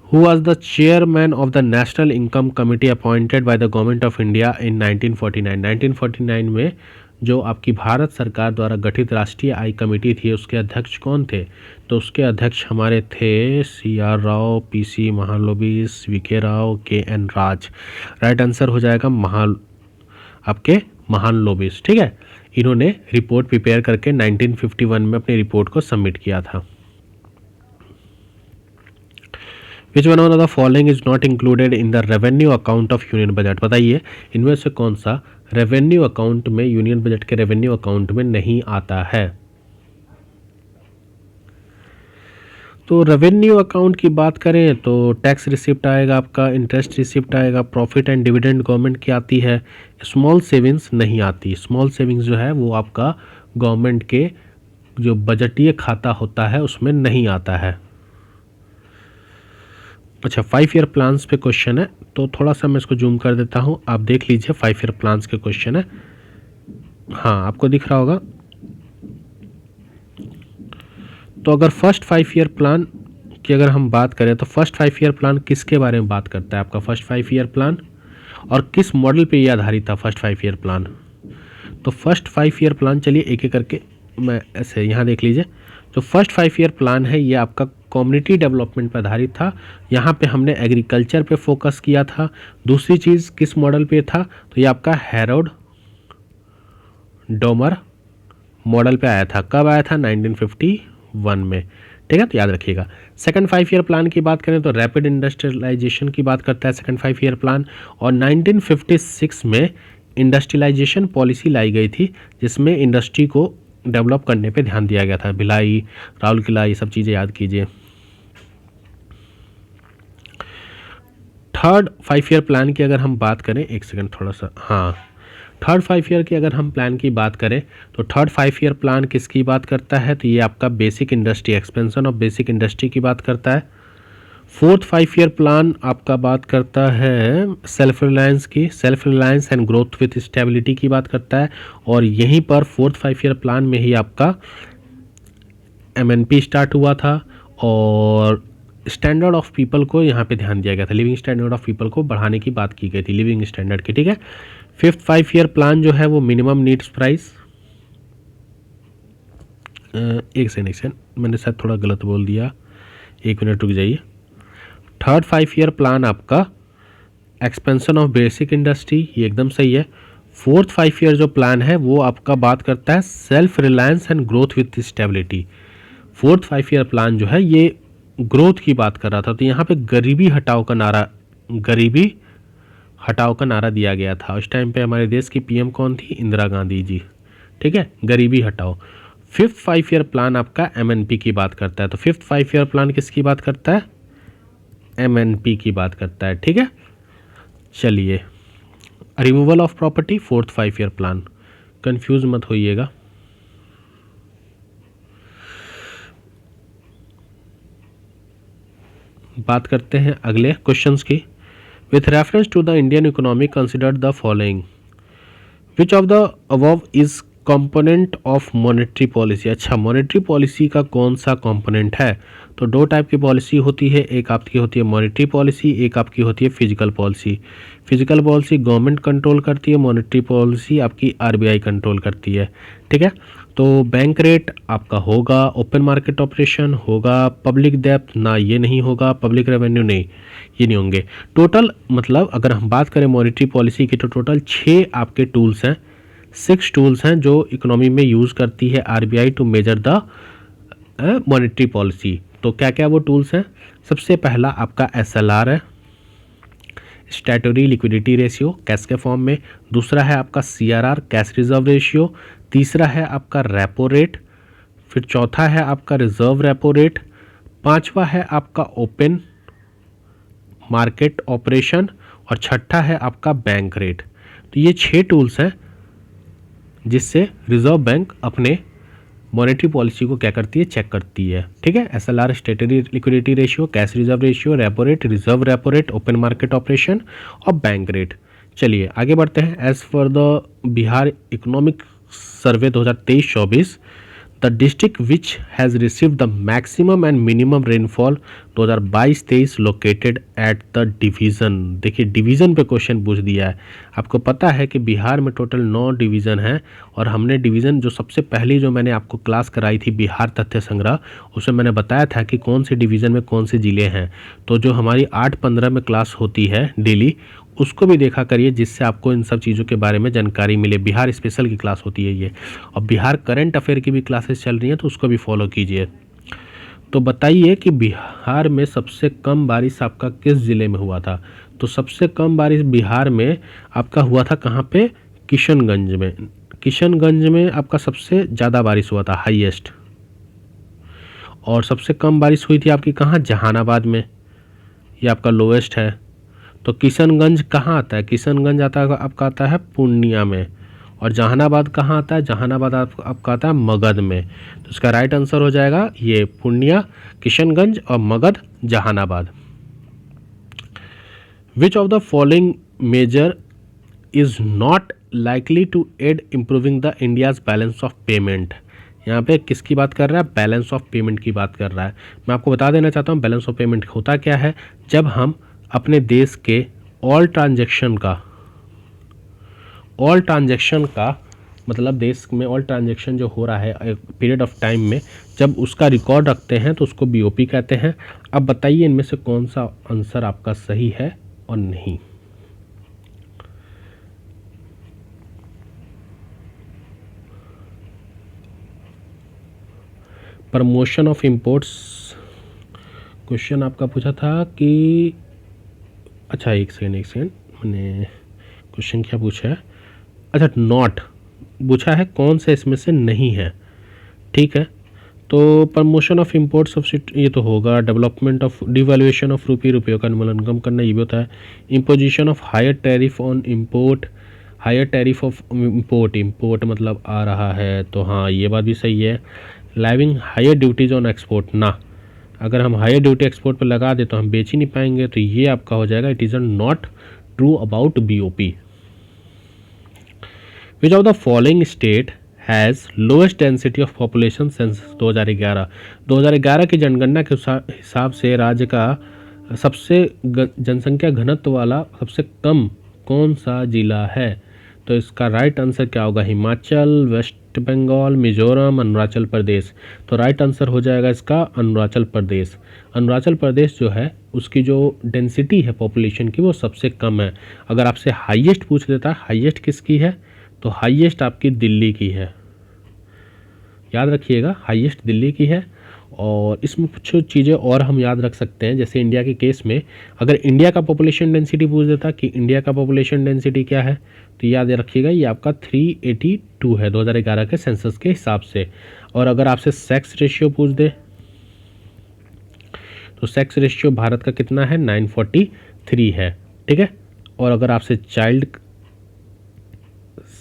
Who was the chairman of the National Income Committee appointed by the Government of India in 1949? 1949 में जो आपकी भारत सरकार द्वारा गठित राष्ट्रीय आय कमेटी थी उसके अध्यक्ष कौन थे? तो उसके अध्यक्ष हमारे थे CR Rao, PC Mahalanobis, VK Rao, KN राज। राइट आंसर हो जाएगा आपके महालनोबिस। ठीक है, इन्होंने रिपोर्ट प्रिपेयर करके 1951 में अपनी रिपोर्ट को सबमिट किया था। विच one of the following is not included in the revenue account of union budget? बताइए इनमें से कौन सा रेवेन्यू अकाउंट में, यूनियन बजट के रेवेन्यू अकाउंट में नहीं आता है? तो रेवेन्यू अकाउंट की बात करें तो टैक्स रिसिप्ट आएगा आपका, इंटरेस्ट रिसिप्ट आएगा, प्रॉफिट एंड डिविडेंड गवर्नमेंट की आती है, स्मॉल सेविंग्स नहीं आती। स्मॉल सेविंग्स जो है वो आपका गवर्नमेंट के जो बजटीय खाता होता है उसमें नहीं आता है। अच्छा, 5 ईयर प्लान्स पे क्वेश्चन है, तो थोड़ा सा मैं इसको जूम कर देता हूँ, आप देख लीजिए। 5 ईयर प्लान्स के क्वेश्चन है, हाँ आपको दिख रहा होगा। तो अगर फर्स्ट 5 ईयर प्लान की अगर हम बात करें तो फर्स्ट 5 ईयर प्लान किसके बारे में बात करता है? आपका फर्स्ट 5 ईयर प्लान, और किस मॉडल पे ये आधारित था फर्स्ट 5 ईयर प्लान? तो फर्स्ट 5 ईयर प्लान, चलिए एक एक करके मैं ऐसे यहाँ देख लीजिए। जो फर्स्ट 5 ईयर प्लान है ये आपका कम्युनिटी डेवलपमेंट पर आधारित था। यहाँ पे हमने एग्रीकल्चर पे फोकस किया था। दूसरी चीज़ किस मॉडल पे था? तो ये आपका हैरोल्ड डोमर मॉडल पे आया था। कब आया था? 1951 में। ठीक है, तो याद रखिएगा। सेकंड 5 ईयर प्लान की बात करें तो रैपिड इंडस्ट्रियलाइजेशन की बात करता है सेकंड 5 ईयर प्लान, और 1956 में इंडस्ट्रियलाइजेशन पॉलिसी लाई गई थी जिसमें इंडस्ट्री को डेवलप करने पे ध्यान दिया गया था। भिलाई, राउरकेला, ये सब चीज़ें याद कीजिए। थर्ड 5 ईयर प्लान की अगर हम बात करें, एक सेकंड थोड़ा सा, हाँ थर्ड 5 ईयर की अगर हम प्लान की बात करें तो थर्ड 5 ईयर प्लान किसकी बात करता है? तो ये आपका basic industry, expansion of basic industry की बात करता है। फोर्थ 5 ईयर प्लान आपका बात करता है सेल्फ रिलायंस की, self reliance and growth with stability की बात करता है। और यहीं पर फोर्थ 5 ईयर प्लान में ही आपका MNP स्टार्ट हुआ था और स्टैंडर्ड ऑफ पीपल को यहाँ पे ध्यान दिया गया था। लिविंग स्टैंडर्ड ऑफ पीपल को बढ़ाने की बात की गई थी, लिविंग स्टैंडर्ड की। ठीक है, फिफ्थ 5 ईयर प्लान जो है वो मिनिमम नीड्स प्राइस, एक सेकंड मैंने शायद थोड़ा गलत बोल दिया, 1 मिनट रुक जाइए। थर्ड 5 ईयर प्लान आपका एक्सपेंशन ऑफ बेसिक इंडस्ट्री, ये एकदम सही है। फोर्थ 5 ईयर जो प्लान है वो आपका बात करता है self reliance and growth with stability. Fourth 5 year plan जो है ये ग्रोथ की बात कर रहा था। तो यहाँ पे गरीबी हटाओ का नारा दिया गया था। उस टाइम पे हमारे देश की PM कौन थी? इंदिरा गांधी जी। ठीक है, गरीबी हटाओ। फिफ्थ 5 ईयर प्लान आपका MNP की बात करता है। तो फिफ्थ 5 ईयर प्लान किसकी बात करता है? MNP की बात करता है। ठीक है, चलिए removal of property fourth 5 year plan, confuse मत होइएगा। बात करते हैं अगले क्वेश्चंस की। With reference to the Indian economy consider the following, which of the above is component of monetary policy? अच्छा, मॉनेटरी पॉलिसी का कौन सा कंपोनेंट है? तो 2 टाइप की पॉलिसी होती है, एक आपकी होती है मॉनेटरी पॉलिसी, एक आपकी होती है physical policy. Physical policy government control करती है, मॉनेटरी पॉलिसी आपकी RBI कंट्रोल करती है। ठीक है, तो बैंक रेट आपका होगा, ओपन मार्केट ऑपरेशन होगा, पब्लिक डेप्थ ना ये नहीं होगा, पब्लिक रेवेन्यू नहीं, ये नहीं होंगे। टोटल मतलब अगर हम बात करें मॉनेटरी पॉलिसी की तो टोटल 6 आपके टूल्स हैं, 6 टूल्स हैं जो इकोनॉमी में यूज़ करती है RBI to measure the monetary policy. तो क्या क्या वो टूल्स हैं? सबसे पहला आपका SLR है, स्टैट्यूटरी लिक्विडिटी रेशियो, कैश के फॉर्म में। दूसरा है आपका CRR, कैश रिजर्व रेशियो। तीसरा है आपका रेपो रेट। फिर चौथा है आपका रिजर्व रेपो रेट। पांचवा है आपका ओपन मार्केट ऑपरेशन, और छठा है आपका बैंक रेट। तो ये 6 टूल्स हैं जिससे रिजर्व बैंक अपने मॉनेटरी पॉलिसी को क्या करती है? चेक करती है। ठीक है, SLR statutory liquidity ratio, cash reserve ratio, repo rate, reserve repo rate, open market operation और बैंक रेट। चलिए आगे बढ़ते हैं। As for the Bihar economic survey 2023-24, the district which has receive the maximum and minimum rainfall 2022-23 located at the division. देखिए डिवीज़न पे क्वेश्चन पूछ दिया है। आपको पता है कि बिहार में टोटल 9 डिवीज़न है और हमने डिवीज़न जो सबसे पहली जो मैंने आपको क्लास कराई थी बिहार तथ्य संग्रह, उसमें मैंने बताया था कि कौन से डिवीज़न में कौन से ज़िले हैं। तो जो हमारी 8-15 में क्लास होती है डेली, उसको भी देखा करिए, जिससे आपको इन सब चीज़ों के बारे में जानकारी मिले। बिहार स्पेशल की क्लास होती है ये, और बिहार करंट अफेयर की भी क्लासेस चल रही हैं, तो उसको भी फॉलो कीजिए। तो बताइए कि बिहार में सबसे कम बारिश आपका किस ज़िले में हुआ था? तो सबसे कम बारिश बिहार में आपका हुआ था कहाँ पे? किशनगंज में। किशनगंज में आपका सबसे ज़्यादा बारिश हुआ था, हाईएस्ट। और सबसे कम बारिश हुई थी आपकी कहाँ? जहानाबाद में, ये आपका लोएस्ट है। तो किशनगंज कहाँ आता है? किशनगंज आता है आपका, आता है पूर्णिया में। और जहानाबाद कहाँ आता है? जहानाबाद आपका आता है मगध में। तो इसका राइट आंसर हो जाएगा ये पूर्णिया, किशनगंज और Magadh, Jehanabad. Which of the following measure is not likely to aid improving the India's balance of payment? यहाँ पे किसकी बात कर रहा है? बैलेंस ऑफ पेमेंट की बात कर रहा है। मैं आपको बता देना चाहता हूँ बैलेंस ऑफ पेमेंट होता क्या है। जब हम अपने देश के ऑल ट्रांजैक्शन का मतलब देश में ऑल ट्रांजैक्शन जो हो रहा है पीरियड ऑफ टाइम में, जब उसका रिकॉर्ड रखते हैं तो उसको बीओपी कहते हैं। अब बताइए इनमें से कौन सा आंसर आपका सही है और नहीं। प्रमोशन ऑफ इंपोर्ट्स क्वेश्चन आपका पूछा था कि, अच्छा एक सेकेंड, मैंने क्वेश्चन क्या पूछा है? अच्छा नॉट पूछा है, कौन से इसमें से नहीं है। ठीक है, तो प्रमोशन ऑफ इंपोर्ट सब्सिडी ये तो होगा। डेवलपमेंट ऑफ डिवैल्यूएशन ऑफ रुपये का अनुमूलन कम करना, ये भी होता है। Imposition of higher tariff on import, higher tariff of import मतलब आ रहा है, तो हाँ ये बात भी सही है। Living higher duties on export ना, अगर हम हायर ड्यूटी एक्सपोर्ट पर लगा दे तो हम बेच ही नहीं पाएंगे, तो ये आपका हो जाएगा it is not true about BOP. Which of the following state has lowest density of population census 2011 की जनगणना के हिसाब से राज्य का सबसे जनसंख्या घनत्व वाला सबसे कम कौन सा जिला है? तो इसका राइट आंसर क्या होगा? हिमाचल, वेस्ट बंगाल, मिजोरम, अरुणाचल प्रदेश। तो राइट आंसर हो जाएगा इसका अरुणाचल प्रदेश। अरुणाचल प्रदेश जो है उसकी जो डेंसिटी है पॉपुलेशन की वो सबसे कम है। अगर आपसे हाईएस्ट पूछ लेता है, हाईएस्ट किसकी है? तो हाईएस्ट आपकी दिल्ली की है, याद रखिएगा, हाईएस्ट दिल्ली की है। और इसमें कुछ चीज़ें और हम याद रख सकते हैं, जैसे इंडिया के केस में अगर इंडिया का पॉपुलेशन डेंसिटी पूछ देता कि इंडिया का पॉपुलेशन डेंसिटी क्या है, तो याद रखिएगा ये आपका 382 है 2011 के सेंसस के हिसाब से। और अगर आपसे सेक्स रेशियो पूछ दे तो सेक्स रेशियो भारत का कितना है? 943 है। ठीक है, और अगर आपसे चाइल्ड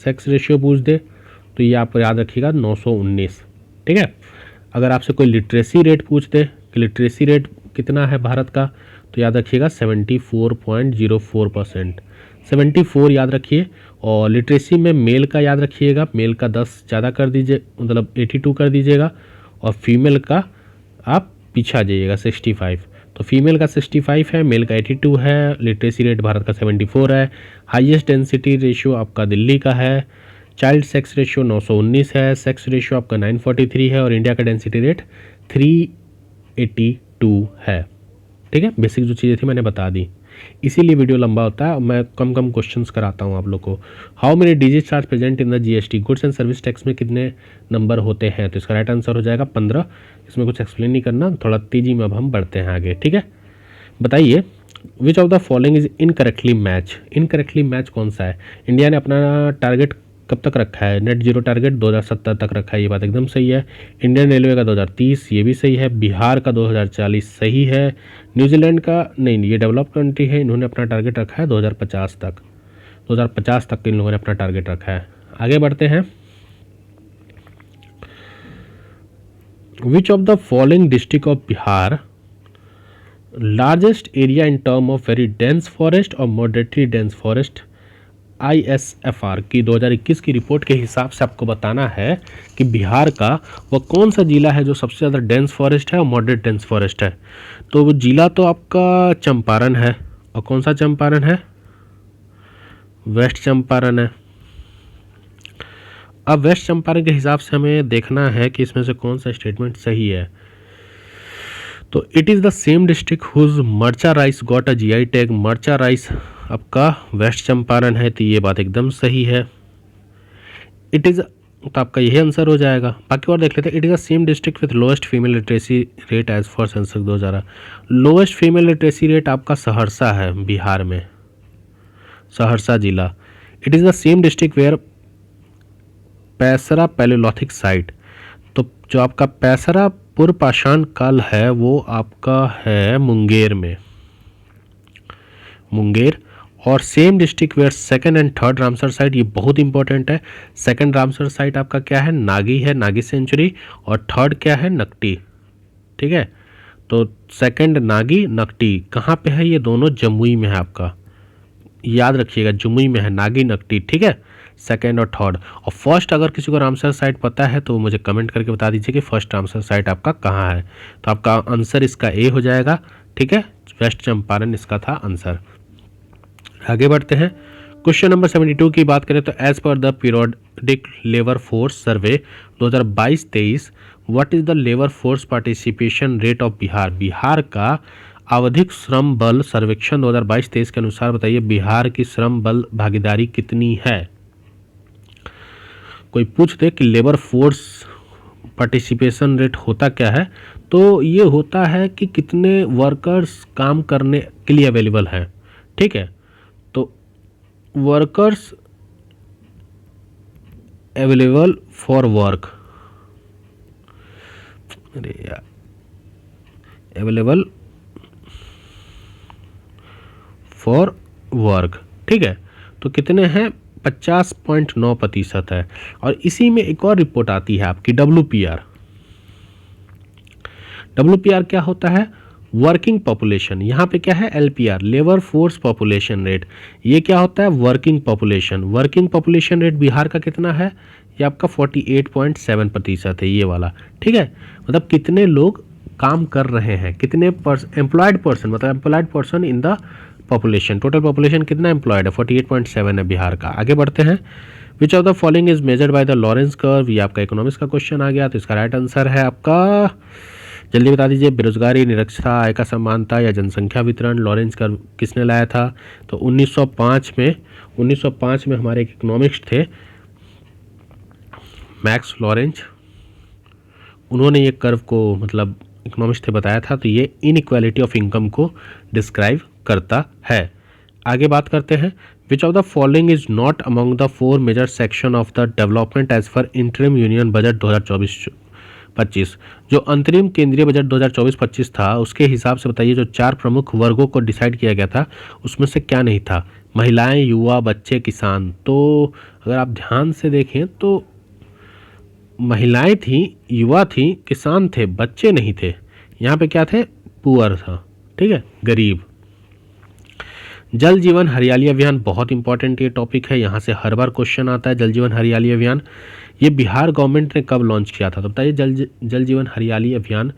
सेक्स रेशियो पूछ दे तो ये आप याद रखिएगा 919। ठीक है, अगर आपसे कोई लिटरेसी रेट पूछ दे कि लिटरेसी रेट कितना है भारत का, तो याद रखिएगा 74.04%, 74 याद रखिए। और लिटरेसी में मेल का याद रखिएगा, मेल का 10 ज़्यादा कर दीजिए, मतलब 82 कर दीजिएगा, और फीमेल का आप पीछे आ जाइएगा 65। तो फीमेल का 65 है, मेल का 82 है, लिटरेसी रेट भारत का 74 है। हाईएस्ट डेंसिटी रेशियो आपका दिल्ली का है। चाइल्ड सेक्स रेशियो 919 है, सेक्स रेशियो आपका 943 है, और इंडिया का डेंसिटी रेट 382 है। ठीक है, बेसिक जो चीज़ें थी मैंने बता दी, इसीलिए वीडियो लंबा होता है, मैं कम कम क्वेश्चंस कराता हूँ आप लोग को। How many digits are present in the GST, goods and service tax में कितने नंबर होते हैं? तो इसका राइट आंसर हो जाएगा 15। इसमें कुछ एक्सप्लेन नहीं करना, थोड़ा तेजी में अब हम बढ़ते हैं आगे। ठीक है, बताइए which of the following is incorrectly match. Incorrectly match कौन सा है? इंडिया ने अपना टारगेट कब तक रखा है? नेट जीरो टारगेट 2070 तक रखा है, ये बात एकदम सही है। इंडियन रेलवे का 2030, ये भी सही है। बिहार का 2040 सही है। न्यूजीलैंड का नहीं, ये डेवलप कंट्री है, इन्होंने अपना टारगेट रखा है 2050 तक, 2050 तक इन लोगों ने अपना टारगेट रखा है। आगे बढ़ते हैं। Which of the following district of Bihar largest area in term of very dense forest और मॉडरेटली डेंस फॉरेस्ट ISFR की 2021 की रिपोर्ट के हिसाब से आपको बताना है कि बिहार का वह कौन सा जिला है जो सबसे ज़्यादा डेंस फॉरेस्ट है और मॉडरेट डेंस फॉरेस्ट है। तो वो जिला तो आपका चंपारण है, और कौन सा चंपारण है, वेस्ट चंपारण है। अब वेस्ट चंपारण के हिसाब से हमें देखना है कि इसमें से कौन सा स्टेटमेंट सही है। तो it is the same district whose Marcha rice got a GI tag. Marcha rice आपका वेस्ट चंपारण है, तो ये बात एकदम सही है। इट इज़, तो आपका यही आंसर हो जाएगा। बाकी और देख लेते हैं। It is the same district with lowest female literacy rate as for census 2000। Lowest female literacy rate आपका सहरसा है, बिहार में, सहरसा जिला। It is the same district where Paisra palaeolithic site. तो जो आपका पैसरा पूर्व पाषाण काल है वो आपका है मुंगेर में, मुंगेर। और same district were second and third Ramsar site, ये बहुत इंपॉर्टेंट है। सेकंड रामसर साइट आपका क्या है, नागी है, नागी सेंचुरी, और थर्ड क्या है, नकटी। ठीक है, तो सेकंड नागी, नकटी कहाँ पे है, ये दोनों जमुई में है आपका, याद रखिएगा, जमुई में है नागी नकटी। ठीक है, सेकंड और थर्ड। और फर्स्ट अगर किसी को रामसर साइट पता है तो मुझे कमेंट करके बता दीजिए कि फर्स्ट रामसर साइट आपका कहाँ है। तो आपका आंसर इसका ए हो जाएगा। ठीक है, वेस्ट चंपारण इसका था आंसर। आगे बढ़ते हैं। क्वेश्चन नंबर 72 की बात करें तो as per the periodic labour force survey 2022-23 what is the labour force participation rate of Bihar. Bihar का आवधिक श्रम बल सर्वेक्षण 2022-23 के अनुसार बताइए बिहार की श्रम बल भागीदारी कितनी है। कोई पूछ दे कि लेबर फोर्स पार्टिसिपेशन रेट होता क्या है, तो ये होता है कि कितने वर्कर्स काम करने के लिए अवेलेबल हैं। ठीक है, तो वर्कर्स अवेलेबल फॉर वर्क, अरे यार, अवेलेबल फॉर वर्क। ठीक है, तो कितने हैं, 50.9% है। और इसी में एक और रिपोर्ट आती है आपकी WPR। WPR क्या होता है, वर्किंग पॉपुलेशन। यहाँ पे क्या है, LPR labour force population rate. ये क्या होता है, working population. Working population rate Bihar का कितना है, ये आपका 48.7% है, ये वाला। ठीक है, मतलब कितने लोग काम कर रहे हैं, कितने एम्प्लॉयड पर्सन, मतलब employed person in the population. Total population कितना एम्प्लॉयड है, 48.7 है बिहार का। आगे बढ़ते हैं। Which of the following is measured by the Lawrence curve. ये आपका इकोनॉमिक्स का क्वेश्चन आ गया, तो इसका राइट आंसर है आपका, जल्दी बता दीजिए, बेरोजगारी, निरक्षरता, आय का समानता या जनसंख्या वितरण। लॉरेंस कर्व किसने लाया था, तो 1905 में हमारे एक इकोनॉमिक्स थे, मैक्स लॉरेंस, उन्होंने ये कर्व को, मतलब इकोनॉमिक्स थे, बताया था। तो ये इनइक्वालिटी ऑफ इनकम को डिस्क्राइब करता है। आगे बात करते हैं। Which of the following is not among the 4 major section of the development as per interim union budget 2024-25। जो अंतरिम केंद्रीय बजट 2024-25 था उसके हिसाब से बताइए जो 4 प्रमुख वर्गों को डिसाइड किया गया था उसमें से क्या नहीं था, महिलाएं, युवा, बच्चे, किसान। तो अगर आप ध्यान से देखें तो महिलाएं थी, युवा थी, किसान थे, बच्चे नहीं थे। यहाँ पे क्या थे, पुअर था। ठीक है, गरीब। जल जीवन हरियाली अभियान बहुत इंपॉर्टेंट ये टॉपिक है, यहाँ से हर बार क्वेश्चन आता है। जल जीवन हरियाली अभियान ये बिहार गवर्नमेंट ने कब लॉन्च किया था, तो बताइए जल जीवन हरियाली अभियान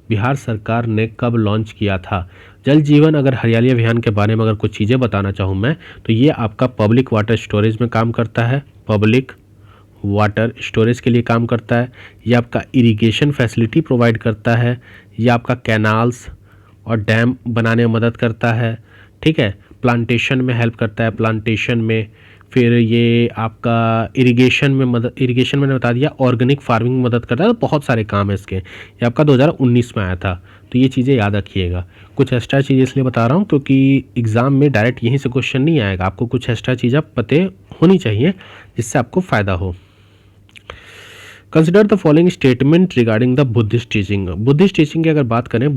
बिहार सरकार ने कब लॉन्च किया था। जल जीवन अगर हरियाली अभियान के बारे में अगर कुछ चीज़ें बताना चाहूँ मैं, तो ये आपका पब्लिक वाटर स्टोरेज में काम करता है, पब्लिक वाटर स्टोरेज के लिए काम करता है। ये आपका इरिगेशन फैसिलिटी प्रोवाइड करता है, ये आपका कैनाल्स और डैम बनाने में मदद करता है। ठीक है, प्लांटेशन में हेल्प करता है, प्लांटेशन में। फिर ये आपका इरिगेशन में मैंने बता दिया, ऑर्गेनिक फार्मिंग में मदद करता है। तो बहुत सारे काम है इसके। ये आपका 2019 में आया था, तो ये चीज़ें याद रखिएगा। कुछ एक्स्ट्रा चीज़ें इसलिए बता रहा हूँ क्योंकि एग्ज़ाम में डायरेक्ट यहीं से क्वेश्चन नहीं आएगा, आपको कुछ एक्स्ट्रा चीज़ें पते होनी चाहिए जिससे आपको फ़ायदा हो। Consider the following statement regarding the Buddhist teaching. Buddhist teaching की अगर बात करें,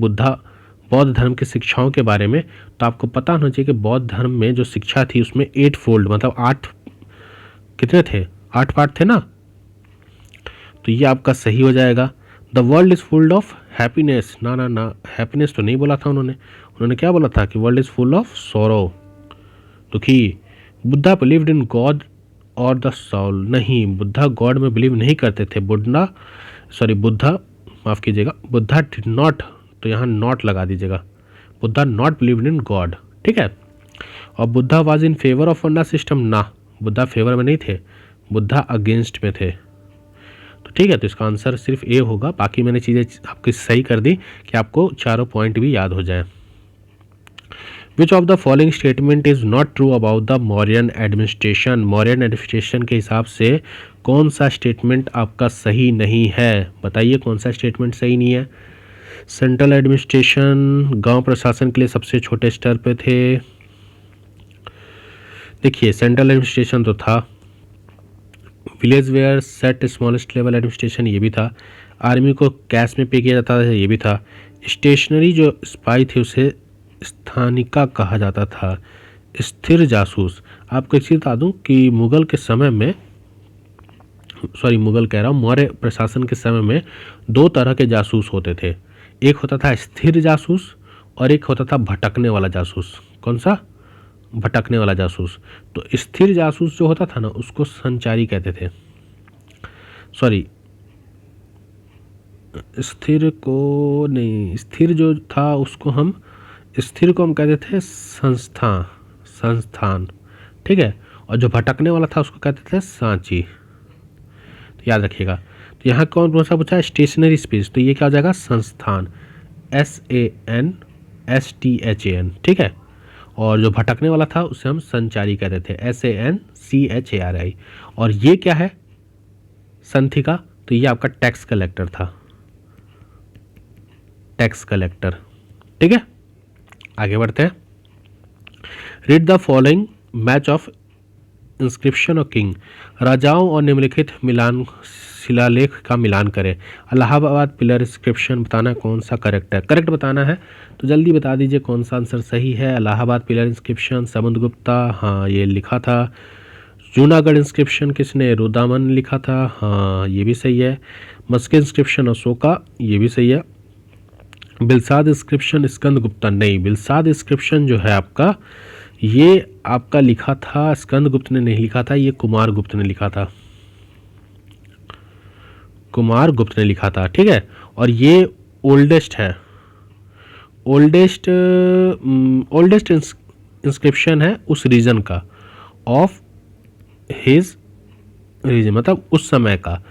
बौद्ध धर्म की शिक्षाओं के बारे में, तो आपको पता होना चाहिए कि बौद्ध धर्म में जो शिक्षा थी उसमें 8 फोल्ड, मतलब 8 कितने थे, 8 पार्ट थे ना। तो ये आपका सही हो जाएगा। The world is full of happiness, ना हैप्पीनेस तो नहीं बोला था उन्होंने क्या बोला था कि वर्ल्ड इज़ फुल ऑफ सोरो, दुखी। बुद्धा बिलीव्ड इन गॉड और द सोल, नहीं, बुद्धा गॉड में बिलीव नहीं करते थे। बुद्धा माफ़ कीजिएगा, बुद्धा डिड नॉट, तो यहाँ नॉट लगा दीजिएगा, Buddha not believed in god, ठीक है। और Buddha was in favour of varna system, ना, बुद्धा फेवर में नहीं थे, बुद्धा अगेंस्ट में थे। तो ठीक है, तो इसका आंसर सिर्फ ए होगा। बाकी मैंने चीज़ें आपकी सही कर दी कि आपको चारों पॉइंट भी याद हो जाए। Which of the following statement is not true about the Mauryan administration, Mauryan administration के हिसाब से कौन सा स्टेटमेंट आपका सही नहीं है, बताइए कौन सा स्टेटमेंट सही नहीं है। सेंट्रल एडमिनिस्ट्रेशन गांव प्रशासन के लिए सबसे छोटे स्तर पे थे। देखिए सेंट्रल एडमिनिस्ट्रेशन तो था, village were set smallest level administration ये भी था, आर्मी को कैश में पे किया जाता था ये भी था, स्टेशनरी जो स्पाई थे उसे स्थानिका कहा जाता था, स्थिर जासूस। आपको एक चीज़ बता दूँ कि मुगल के समय में, सॉरी मुगल कह रहा हूँ, मौर्य प्रशासन के समय में दो तरह के जासूस होते थे, एक होता था स्थिर जासूस और एक होता था भटकने वाला जासूस। कौन सा? भटकने वाला जासूस। तो स्थिर जासूस जो होता था ना उसको संचारी कहते थे, सॉरी स्थिर को नहीं, स्थिर जो था उसको हम, स्थिर को हम कहते थे संस्थान, ठीक है, और जो भटकने वाला था उसको कहते थे सांची, तो याद रखिएगा। तो यहाँ कौन सा पूछा है? स्टेशनरी स्पेस, तो ये क्या हो जाएगा? संस्थान, SANSTHAN, ठीक है। और जो भटकने वाला था उसे हम संचारी कहते थे, SANCHARI। और ये क्या है? संथिका, तो ये आपका टैक्स कलेक्टर था, टैक्स कलेक्टर, ठीक है। आगे बढ़ते हैं। Read the following match of inscription और किंग, राजाओं और निम्नलिखित मिलान, शिलालेख का मिलान करें। इलाहाबाद पिलर इंस्क्रिप्शन बताना कौन सा करेक्ट है, करेक्ट बताना है तो जल्दी बता दीजिए कौन सा आंसर सही है। इलाहाबाद पिलर इंस्क्रिप्शन समुद्रगुप्ता, हाँ ये लिखा था। जूनागढ़ इंस्क्रिप्शन किसने? रुदामन लिखा था, हाँ ये भी सही है। मस्के इंस्क्रिप्शन अशोका, ये भी सही है। बिलसाद इंस्क्रिप्शन स्कंदगुप्ता, नहीं, बिलसाद इंस्क्रिप्शन जो है आपका, ये आपका लिखा था, स्कंदगुप्त ने नहीं लिखा था, ये कुमारगुप्त ने लिखा था, कुमारगुप्त ने लिखा था, ठीक है। और ये ओल्डेस्ट है, ओल्डेस्ट इंस्क्रिप्शन है उस रीजन का, ऑफ हिज रीजन, मतलब उस समय का,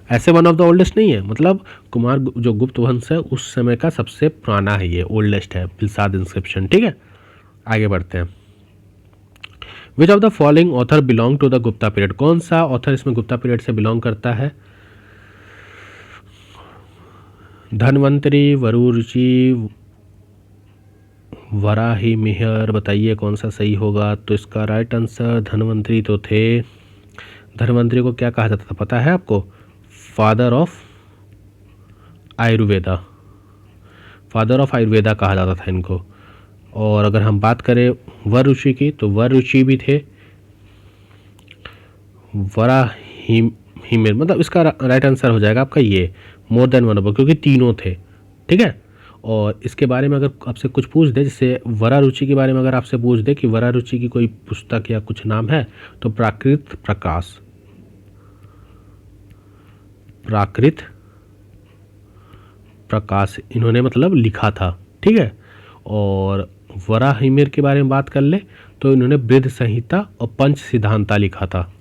ऐसे वन ऑफ द ओल्डेस्ट नहीं है, मतलब कुमार जो गुप्त वंश है उस समय का सबसे पुराना है, ये ओल्डेस्ट है बिलसाद इंस्क्रिप्शन, ठीक है। आगे बढ़ते हैं। Which of the following author belong to the Gupta period, कौन सा ऑथर इसमें गुप्ता पीरियड से बिलोंग करता है? धनवंतरी, वरुरुचि, वराही मिहिर, बताइए कौन सा सही होगा। तो इसका राइट आंसर धनवंतरी तो थे। धनवंतरी को क्या कहा जाता था पता है आपको? Father of Ayurveda, father of Ayurveda कहा जाता था इनको। और अगर हम बात करें वर ऋषि की, तो वर ऋषि भी थे, वराहिमिर, मतलब इसका राइट आंसर हो जाएगा आपका ये, मोर देन वन ऑफ, क्योंकि तीनों थे, ठीक है। और इसके बारे में अगर आपसे कुछ पूछ दे, जैसे वरा रुचि के बारे में अगर आपसे पूछ दे कि वरा रुचि की कोई पुस्तक या कुछ नाम है, तो प्राकृत प्रकाश, प्राकृत प्रकाश इन्होंने मतलब लिखा था, ठीक है। और वराहिमिर के बारे में बात कर ले तो इन्होंने बृहद संहिता और पंच सिद्धांता लिखा था।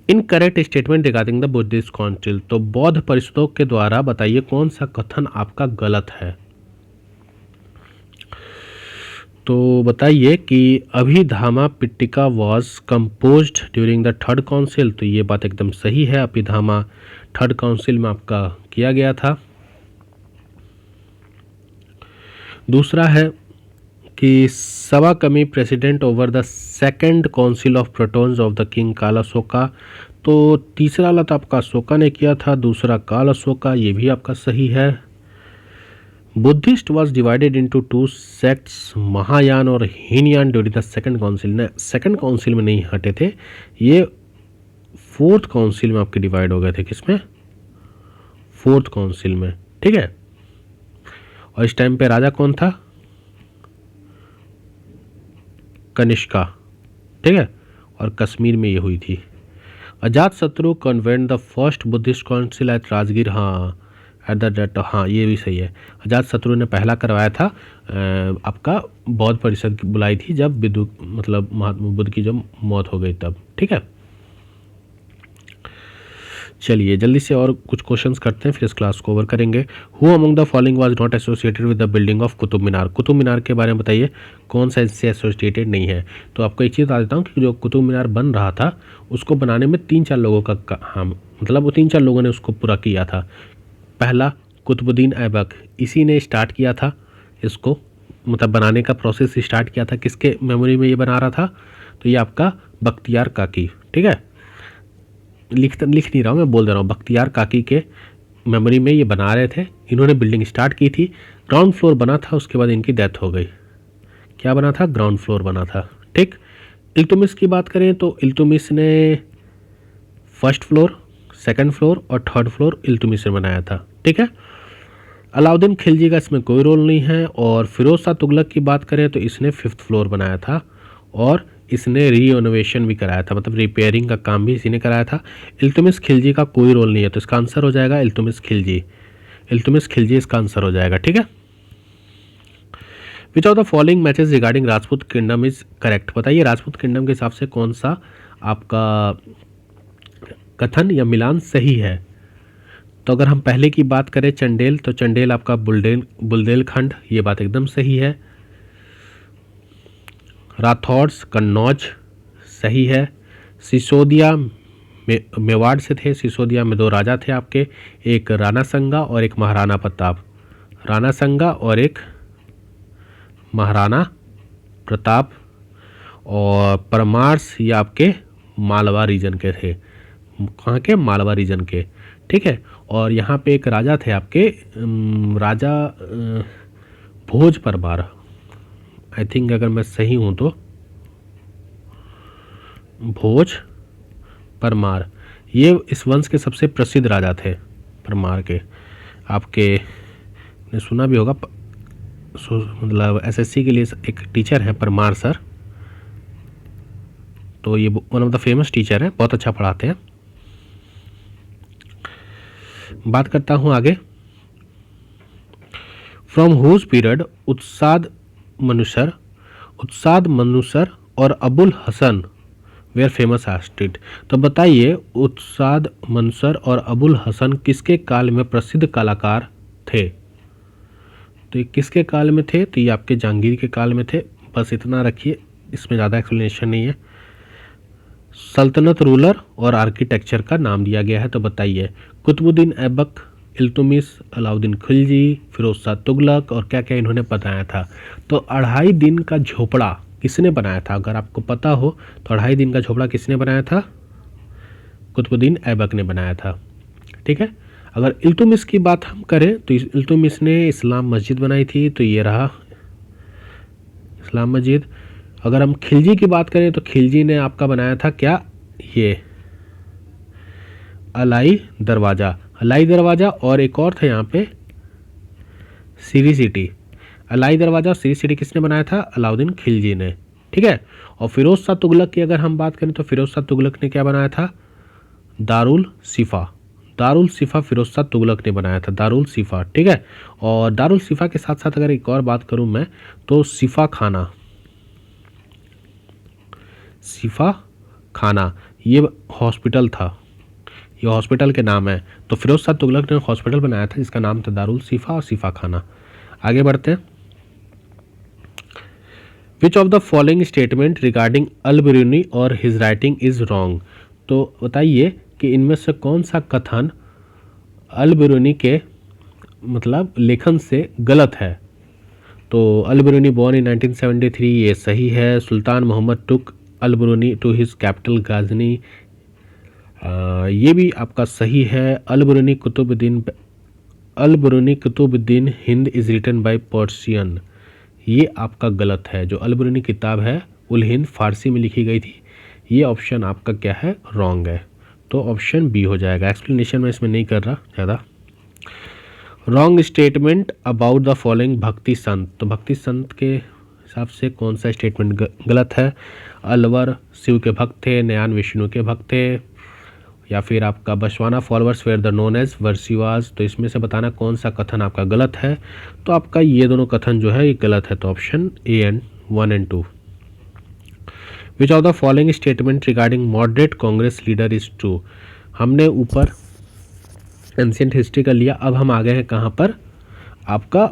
Incorrect statement regarding the Buddhist council, तो बौद्ध परिषदों के द्वारा बताइए कौन सा कथन आपका गलत है। तो बताइए कि Abhidhamma Pitaka was composed during the third council, तो ये बात एकदम सही है, अभिधामा थर्ड काउंसिल में आपका किया गया था। दूसरा है कि सवा कमी president over the second council of protons of the king काल अशोका, तो तीसरा वाला तो आपका अशोका ने किया था, दूसरा काल अशोका, ये भी आपका सही है। Buddhist was divided into two sects, Mahayana और Hinayana during the second council, ने सेकंड काउंसिल में नहीं हटे थे, ये फोर्थ काउंसिल में आपके डिवाइड हो गए थे, किसमें? फोर्थ काउंसिल में, ठीक है। और इस टाइम पे राजा कौन था? कनिष्का, ठीक है, और कश्मीर में ये हुई थी। Ajatashatru convened the first Buddhist council at Rajgir, हाँ एट द डेट, हाँ ये भी सही है। अजात शत्रु ने पहला करवाया था आपका बौद्ध परिषद बुलाई थी जब मतलब महात्मा बुद्ध की जब मौत हो गई तब, ठीक है। चलिए जल्दी से और कुछ क्वेश्चंस करते हैं, फिर इस क्लास को ओवर करेंगे। Who among the following was not associated with the building of Qutub Minar, Qutub Minar के बारे में बताइए कौन सा इससे एसोसिएटेड नहीं है। तो आपको एक चीज़ बता देता हूँ कि जो कुतुब मीनार बन रहा था उसको बनाने में 3-4 लोगों का हाँ मतलब वो 3-4 लोगों ने उसको पूरा किया था। पहला कुतुबुद्दीन ऐबक, इसी ने स्टार्ट किया था इसको, मतलब बनाने का प्रोसेस स्टार्ट किया था। किसके मेमोरी में ये बना रहा था, तो ये आपका बख्तियार काकी, ठीक है, लिख नहीं रहा हूँ मैं, बोल दे रहा हूँ, बख्तियार काकी के मेमोरी में ये बना रहे थे। इन्होंने बिल्डिंग स्टार्ट की थी, ग्राउंड फ्लोर बना था, उसके बाद इनकी डेथ हो गई। क्या बना था, ग्राउंड फ्लोर बना था, ठीक। इल्तुमिश की बात करें तो इल्तुमिश ने फर्स्ट फ्लोर, सेकंड फ्लोर और थर्ड फ्लोर इल्तुमिश ने बनाया था, ठीक है। अलाउद्दीन खिलजी का इसमें कोई रोल नहीं है। और फिरोज शाह तुगलक की बात करें तो इसने 5th फ्लोर बनाया था और इसने रीइनोवेशन भी कराया था, मतलब रिपेयरिंग का काम भी इसी ने कराया था। इल्तुमिश खिलजी का कोई रोल नहीं है, तो इसका आंसर हो जाएगा इल्तुमिश खिलजी। इल्तुमिश खिलजी इसका आंसर हो जाएगा, ठीक है। Which of the following matches regarding Rajput kingdom is correct, बताइए राजपूत किंगडम के हिसाब से कौन सा आपका कथन या मिलान सही है। तो अगर हम पहले की बात करें चंडेल, तो चंडेल आपका बुंदेलखंड, ये बात एकदम सही है। राठौड़ कन्नौज, सही है। सिसोदिया मेवाड़ से थे, सिसोदिया में 2 राजा थे आपके, एक राणा संगा और एक महाराणा प्रताप, राणा संगा और एक महाराणा प्रताप। और परमार्स ये आपके मालवा रीजन के थे, कहाँ के, मालवा रीजन के, ठीक है। और यहाँ पे एक राजा थे आपके राजा भोज परमार, आई थिंक अगर मैं सही हूँ तो भोज परमार, ये इस वंश के सबसे प्रसिद्ध राजा थे परमार के। आपके ने सुना भी होगा, मतलब एसएससी के लिए एक टीचर है परमार सर, तो ये one of the famous teacher है, बहुत अच्छा पढ़ाते हैं। बात करता हूँ आगे। From whose period Ustad Mansur और Abul Hasan were famous artist, तो बताइए उत्साद मनुसर और अबुल हसन किसके काल में प्रसिद्ध कलाकार थे। तो ये किसके काल में थे, तो ये आपके जहांगीर के काल में थे, बस इतना रखिए, इसमें ज़्यादा एक्सप्लेनेशन नहीं है। सल्तनत रूलर और आर्किटेक्चर का नाम दिया गया है, तो बताइए कुतुबुद्दीन ऐबक, इल्तुमिश, अलाउद्दीन खिलजी, फिरोज शाह तुगलक, और क्या क्या इन्होंने बताया था। तो 2.5 दिन का झोपड़ा किसने बनाया था, अगर आपको पता हो तो 2.5 दिन का झोपड़ा किसने बनाया था, कुतुबुद्दीन ऐबक ने बनाया था, ठीक है। अगर इल्तुमिश की बात हम करें तो इल्तुमिश ने इस्लाम मस्जिद बनाई थी, तो ये रहा इस्लाम मस्जिद। अगर हम खिलजी की बात करें तो खिलजी ने आपका बनाया था क्या, ये अलाई दरवाज़ा और एक और था यहाँ पे सीरी सिटी। अलाई दरवाज़ा और सीरी सिटी किसने बनाया था, अलाउद्दीन खिलजी ने, ठीक है। और फिरोज शाह तुगलक की अगर हम बात करें तो फिरोज शाह तुगलक ने क्या बनाया था, दारुल सिफा फिरोज शाह तुगलक ने बनाया था, दारुल सिफा, ठीक है। और दारुल सिफा के साथ साथ अगर एक और बात करूं मैं तो सिफा खाना ये हॉस्पिटल था, ये हॉस्पिटल के नाम है। तो फिरोज शाह तुगलक ने हॉस्पिटल बनाया था जिसका नाम था दारुल सिफा और सिफा खाना। आगे बढ़ते हैं। Which of the following statement regarding Al Biruni और हिज राइटिंग इज रॉन्ग, तो बताइए कि इनमें से कौन सा कथन अल बिरूनी के मतलब लेखन से गलत है। तो अल बिरूनी बॉर्न इन 1973, ये सही है। Sultan Mohammed took Al Biruni to his capital Ghazni, ये भी आपका सही है। अल बिरूनी कुतुबुद्दीन हिंद इज़ रिटन बाय पर्शियन, ये आपका गलत है। जो अल बिरूनी किताब है उल हिंद फारसी में लिखी गई थी, ये ऑप्शन आपका क्या है, रॉन्ग है। तो ऑप्शन बी हो जाएगा। एक्सप्लेनेशन में इसमें नहीं कर रहा ज़्यादा। Wrong statement about the following भक्ति संत, तो भक्ति संत के हिसाब से कौन सा स्टेटमेंट गलत है? अलवर शिव के भक्त थे, नयान विष्णु के भक्त थे, या फिर आपका Basavanna followers were the known as Virashaivas. तो इसमें से बताना कौन सा कथन आपका गलत है। तो आपका ये दोनों कथन जो है ये गलत है, तो option A and 1 and 2। Which of the following statement regarding moderate Congress leader is true? हमने ऊपर एंशिएंट हिस्ट्री कर लिया, अब हम आ गए हैं कहाँ पर? आपका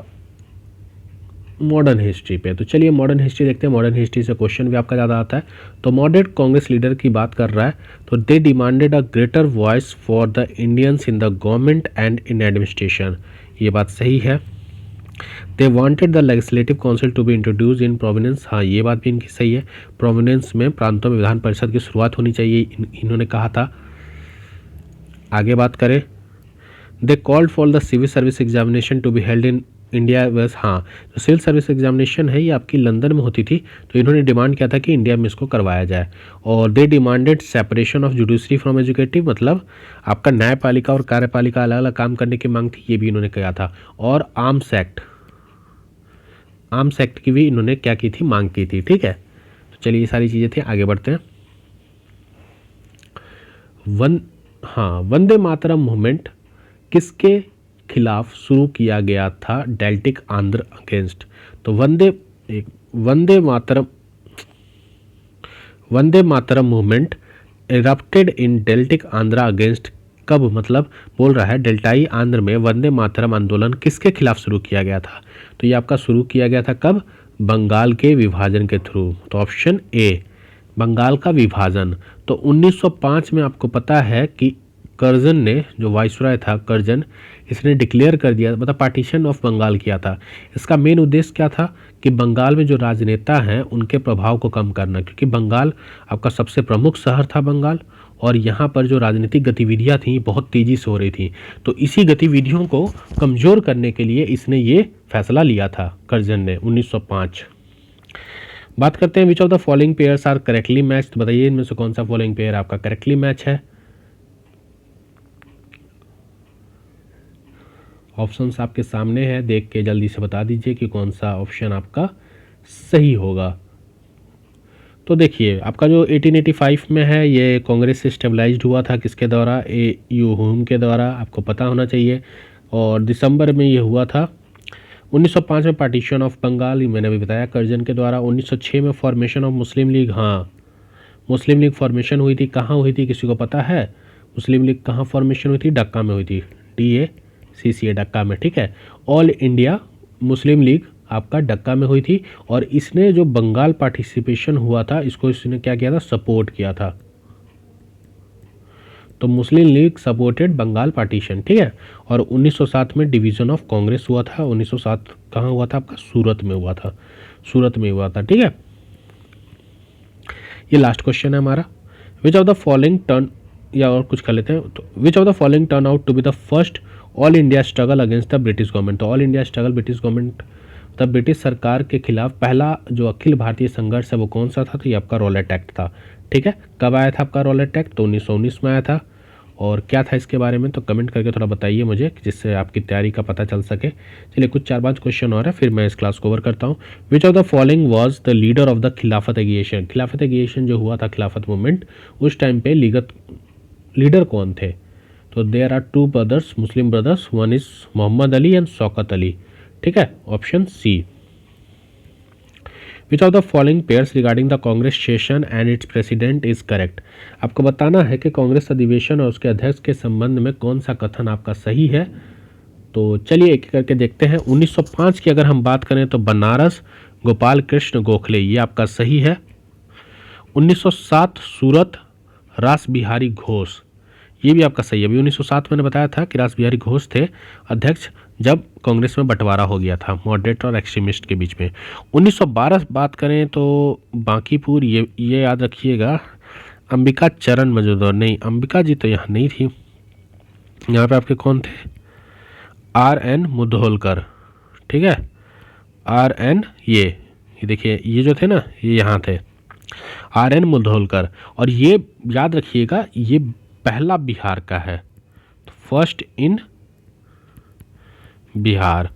मॉडर्न हिस्ट्री पे। तो चलिए मॉडर्न हिस्ट्री देखते हैं। मॉडर्न हिस्ट्री से क्वेश्चन भी आपका ज़्यादा आता है। तो मॉडरेट कांग्रेस लीडर की बात कर रहा है, तो they demanded a greater voice for the Indians in the government and in administration. ये बात सही है। They wanted the legislative council to be introduce in provinces. हाँ, ये बात भी इनकी सही है। प्रोविनेंस में, प्रांतों में विधान परिषद की शुरुआत होनी चाहिए, इन्होंने कहा था। आगे बात करें, they called for the civil service examination to be held in India बस। हाँ, जो सिविल सर्विस एग्जामिनेशन है ये आपकी लंदन में होती थी, तो इन्होंने डिमांड किया था कि इंडिया में इसको करवाया जाए। और they demanded separation of judiciary from educative, मतलब आपका न्यायपालिका और कार्यपालिका अलग अलग काम करने की मांग थी, ये भी इन्होंने कहा था। और आर्म्स एक्ट की भी इन्होंने क्या की थी? मांग की थी। ठीक है, तो चलिए ये सारी चीज़ें थी। आगे बढ़ते हैं। वंदे मातरम मूवमेंट किसके खिलाफ शुरू किया गया था? Deltaic Andhra against. तो Vande Mataram movement erupted in deltaic Andhra against कब? मतलब बोल रहा है डेल्टाई आंध्र में वंदे मातरम आंदोलन किसके खिलाफ शुरू किया गया था? तो ये आपका शुरू किया गया था कब? बंगाल के विभाजन के थ्रू। तो ऑप्शन ए, बंगाल का विभाजन। तो 1905 में आपको पता है कि कर्जन ने, जो वाइसरॉय था कर्जन, इसने डिक्लेयर कर दिया, मतलब पार्टीशन ऑफ बंगाल किया था। इसका मेन उद्देश्य क्या था? कि बंगाल में जो राजनेता हैं उनके प्रभाव को कम करना, क्योंकि बंगाल आपका सबसे प्रमुख शहर था बंगाल, और यहाँ पर जो राजनीतिक गतिविधियाँ थीं बहुत तेज़ी से हो रही थी। तो इसी गतिविधियों को कमज़ोर करने के लिए इसने ये फैसला लिया था कर्जन ने 1905। बात करते हैं which of the following pairs are correctly match. तो बताइए इनमें से कौन सा फॉलोइंग पेयर आपका करेक्टली मैच है? ऑप्शंस आपके सामने है, देख के जल्दी से बता दीजिए कि कौन सा ऑप्शन आपका सही होगा। तो देखिए आपका जो 1885 में है ये कांग्रेस से स्टेबलाइज्ड हुआ था, किसके द्वारा? ए यू होम के द्वारा, आपको पता होना चाहिए। और दिसंबर में ये हुआ था। 1905 में पार्टीशन ऑफ बंगाल, ये मैंने अभी बताया, कर्जन के द्वारा। 1906 में फॉर्मेशन ऑफ मुस्लिम लीग। हाँ, मुस्लिम लीग फॉर्मेशन हुई थी। कहाँ हुई थी, किसी को पता है? मुस्लिम लीग कहाँ फॉर्मेशन हुई थी? डक्का में हुई थी, DACCA डक्का में। ठीक है, ऑल इंडिया मुस्लिम लीग आपका डक्का में हुई थी। और इसने जो बंगाल पार्टिसिपेशन हुआ था, इसको इसने क्या किया था? सपोर्ट किया था। तो मुस्लिम लीग सपोर्टेड बंगाल पार्टीशन। ठीक है, और 1907 में डिवीजन ऑफ कांग्रेस हुआ था। 1907 कहाँ हुआ था? आपका सूरत में हुआ था, सूरत में हुआ था। ठीक है, ये लास्ट क्वेश्चन है हमारा। Which of the following turn, या और कुछ कर लेते हैं। तो which of the following turn out to be the first all India struggle against the British government. तो all India struggle British government, तब ब्रिटिश सरकार के खिलाफ पहला जो अखिल भारतीय संघर्ष है वो कौन सा था? तो ये आपका रॉलेट एक्ट था। ठीक है, कब आया था आपका रॉलेट एक्ट? तो 1919 में आया था। और क्या था इसके बारे में, तो कमेंट करके थोड़ा बताइए मुझे, जिससे आपकी तैयारी का पता चल सके। चलिए कुछ 4-5 क्वेश्चन और है, फिर मैं इस क्लास को कवर करता हूँ। Which of the following was the leader of the खिलाफत एगिएशन। खिलाफत एगिएशन जो हुआ था, खिलाफत मूवमेंट, उस टाइम पे लीडर कौन थे? तो there are 2 brothers, Muslim brothers, one is Mohammad Ali and Shaukat Ali. ठीक है, option C. Which of the following pairs regarding the Congress session and its president is correct. आपको बताना है कि कांग्रेस अधिवेशन और उसके अध्यक्ष के संबंध में कौन सा कथन आपका सही है। तो चलिए एक एक करके देखते हैं। 1905 की अगर हम बात करें तो बनारस गोपाल कृष्ण गोखले, ये आपका सही है। 1907 सूरत रास बिहारी घोष, ये भी आपका सही है। अभी 1907 मैंने बताया था कि रास बिहारी घोष थे अध्यक्ष, जब कांग्रेस में बंटवारा हो गया था मॉडरेट और एक्सट्रीमिस्ट के बीच में। 1912 बात करें तो बांकीपुर, ये याद रखिएगा, अंबिका चरण मजूदर, नहीं अंबिका जी तो यहाँ नहीं थी। यहाँ पे आपके कौन थे? RN मुधोलकर। ठीक है, RN ये देखिए, ये जो थे ना, ये यहाँ थे, RN मुधोलकर। और ये याद रखिएगा, ये पहला बिहार का है, फर्स्ट इन बिहार।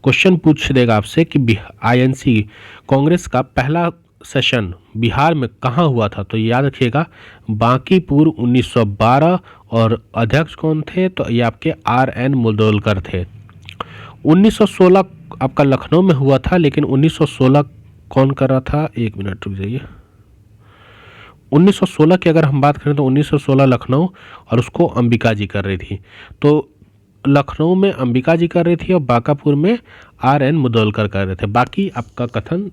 क्वेश्चन पूछ देगा आपसे कि आईएनसी कांग्रेस का पहला सेशन बिहार में कहाँ हुआ था, तो याद रखिएगा बांकीपुर 1912। और अध्यक्ष कौन थे, तो ये आपके RN मुदोलकर थे। 1916 आपका लखनऊ में हुआ था, लेकिन 1916 कौन कर रहा था, एक मिनट रुक जाइए। 1916 की अगर हम बात करें तो 1916 लखनऊ और उसको अंबिका जी कर रही थी। तो लखनऊ में अंबिका जी कर रही थी और बांकापुर में RN मुदोलकर कर रहे थे। बाकी आपका कथन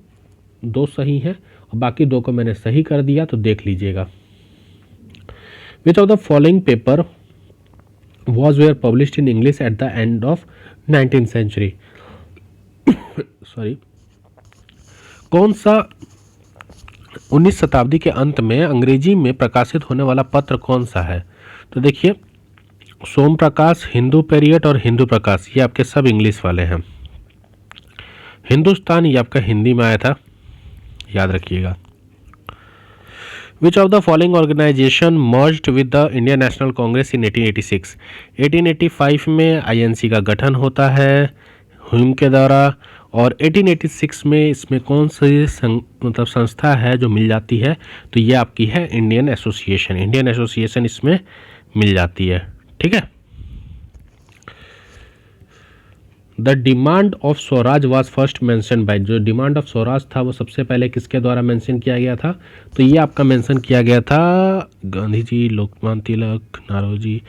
2 सही है और बाकी 2 को मैंने सही कर दिया, तो देख लीजिएगा। Which of the following paper was were published in English at the end of 19th century. Sorry, कौन सा 19 शताब्दी के अंत में अंग्रेजी में प्रकाशित होने वाला पत्र कौन सा है, तो देखिए सोम प्रकाश, हिंदू पेरियड और हिंदू प्रकाश, ये आपके सब इंग्लिश वाले हैं। हिंदुस्तान ये आपका हिंदी में आया था, याद रखिएगा। Which of the following organisation merged with the Indian National Congress in 1886। 1885 में आईएनसी का गठन होता है हुम के द्वारा, और 1886 में इसमें कौन सी मतलब संस्था है जो मिल जाती है, तो ये आपकी है इंडियन एसोसिएशन। इंडियन एसोसिएशन इसमें मिल जाती है, ठीक है। The demand of Swaraj was first mention by, जो डिमांड ऑफ स्वराज था वो सबसे पहले किसके द्वारा मेंशन किया गया था, तो ये आपका मेंशन किया गया था गांधी जी, लोकमान्य तिलक, नारोजी,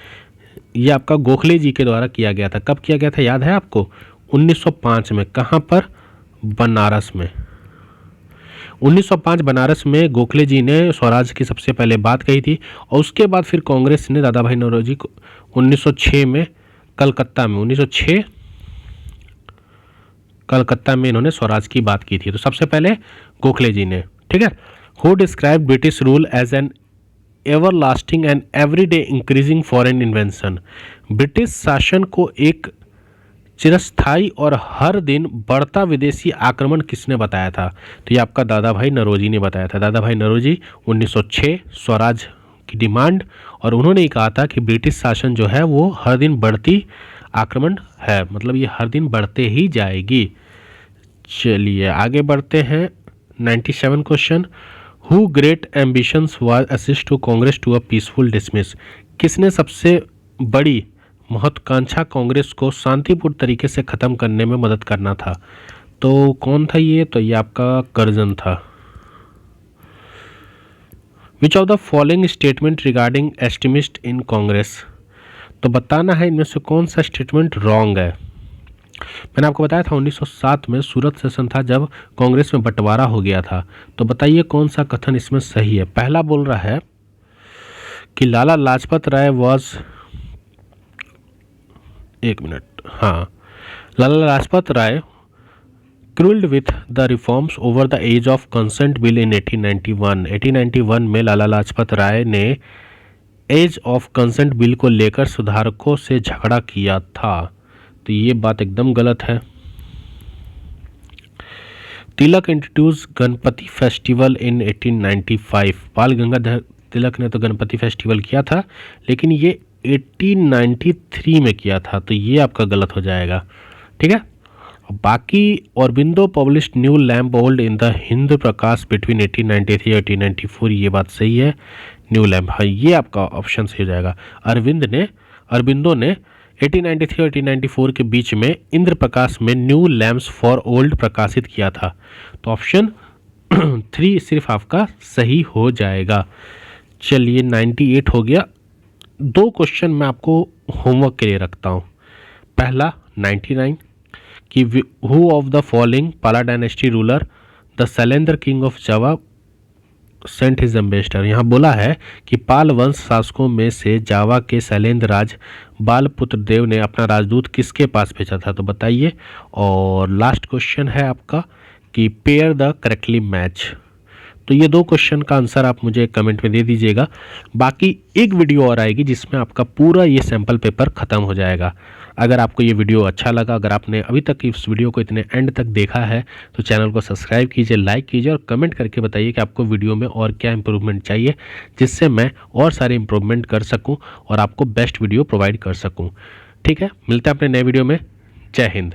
ये आपका गोखले जी के द्वारा किया गया था। कब किया गया था याद है आपको, 1905 में। कहाँ पर, बनारस में। 1905 बनारस में गोखले जी ने स्वराज की सबसे पहले बात कही थी, और उसके बाद फिर कांग्रेस ने दादा भाई नौरोजी को 1906 में कलकत्ता में 1906 कलकत्ता में इन्होंने स्वराज की बात की थी। तो सबसे पहले गोखले जी ने, ठीक है। Who describe British rule as an ever lasting and everyday increasing foreign invention. ब्रिटिश शासन को एक चिरस्थायी और हर दिन बढ़ता विदेशी आक्रमण किसने बताया था, तो ये आपका दादा भाई नौरोजी ने बताया था। दादा भाई नौरोजी 1906 स्वराज की डिमांड, और उन्होंने कहा था कि ब्रिटिश शासन जो है वो हर दिन बढ़ती आक्रमण है, मतलब ये हर दिन बढ़ते ही जाएगी। चलिए आगे बढ़ते हैं। 97 question, who great ambitions was assist to Congress to a peaceful dismiss. किसने सबसे बड़ी महत्वाकांक्षा कांग्रेस को शांतिपूर्ण तरीके से ख़त्म करने में मदद करना था, तो कौन था ये, तो ये आपका कर्जन था। Which of the following statement regarding extremist in Congress, तो बताना है इनमें से कौन सा स्टेटमेंट रॉन्ग है। मैंने आपको बताया था 1907 में सूरत सेशन था जब कांग्रेस में बंटवारा हो गया था, तो बताइए कौन सा कथन इसमें सही है। पहला बोल रहा है कि लाला लाजपत राय वॉज, एक मिनट, हाँ, Lala Lajpat Rai quarrelled with the reforms over the age of consent bill in 1891। 1891 में लाला लाजपत राय ने एज ऑफ कंसेंट बिल को लेकर सुधारकों से झगड़ा किया था, तो ये बात एकदम गलत है। तिलक इंट्रोड्यूस गणपति फेस्टिवल इन 1895। बाल गंगाधर तिलक ने तो गणपति फेस्टिवल किया था, लेकिन ये 1893 में किया था, तो ये आपका गलत हो जाएगा, ठीक है। बाकी Aurobindo published new lamp old in the Hind Prakash between 1893 और 1894, ये बात सही है। न्यू लैम्प, हाँ, ये आपका ऑप्शन सही हो जाएगा। अरबिंदो ने 1893 और 1894 के बीच में इंद्र प्रकाश में न्यू लैम्प्स फॉर ओल्ड प्रकाशित किया था, तो ऑप्शन 3 सिर्फ आपका सही हो जाएगा। चलिए 98 हो गया। 2 क्वेश्चन मैं आपको होमवर्क के लिए रखता हूँ। पहला 99 कि हु ऑफ द फॉलोइंग पाला dynasty ruler the Shailendra king of Java sent his ambassador. यहाँ बोला है कि पाल वंश शासकों में से जावा के शैलेंद्र राज बालपुत्र देव ने अपना राजदूत किसके पास भेजा था, तो बताइए। और लास्ट क्वेश्चन है आपका कि पेयर द करेक्टली मैच। तो ये 2 क्वेश्चन का आंसर आप मुझे कमेंट में दे दीजिएगा। बाकी एक वीडियो और आएगी जिसमें आपका पूरा ये सैम्पल पेपर ख़त्म हो जाएगा। अगर आपको ये वीडियो अच्छा लगा, अगर आपने अभी तक इस वीडियो को इतने एंड तक देखा है, तो चैनल को सब्सक्राइब कीजिए, लाइक कीजिए और कमेंट करके बताइए कि आपको वीडियो में और क्या इंप्रूवमेंट चाहिए, जिससे मैं और सारे इंप्रूवमेंट कर सकूँ और आपको बेस्ट वीडियो प्रोवाइड कर सकूँ। ठीक है, मिलते हैं अपने नए वीडियो में। जय हिंद।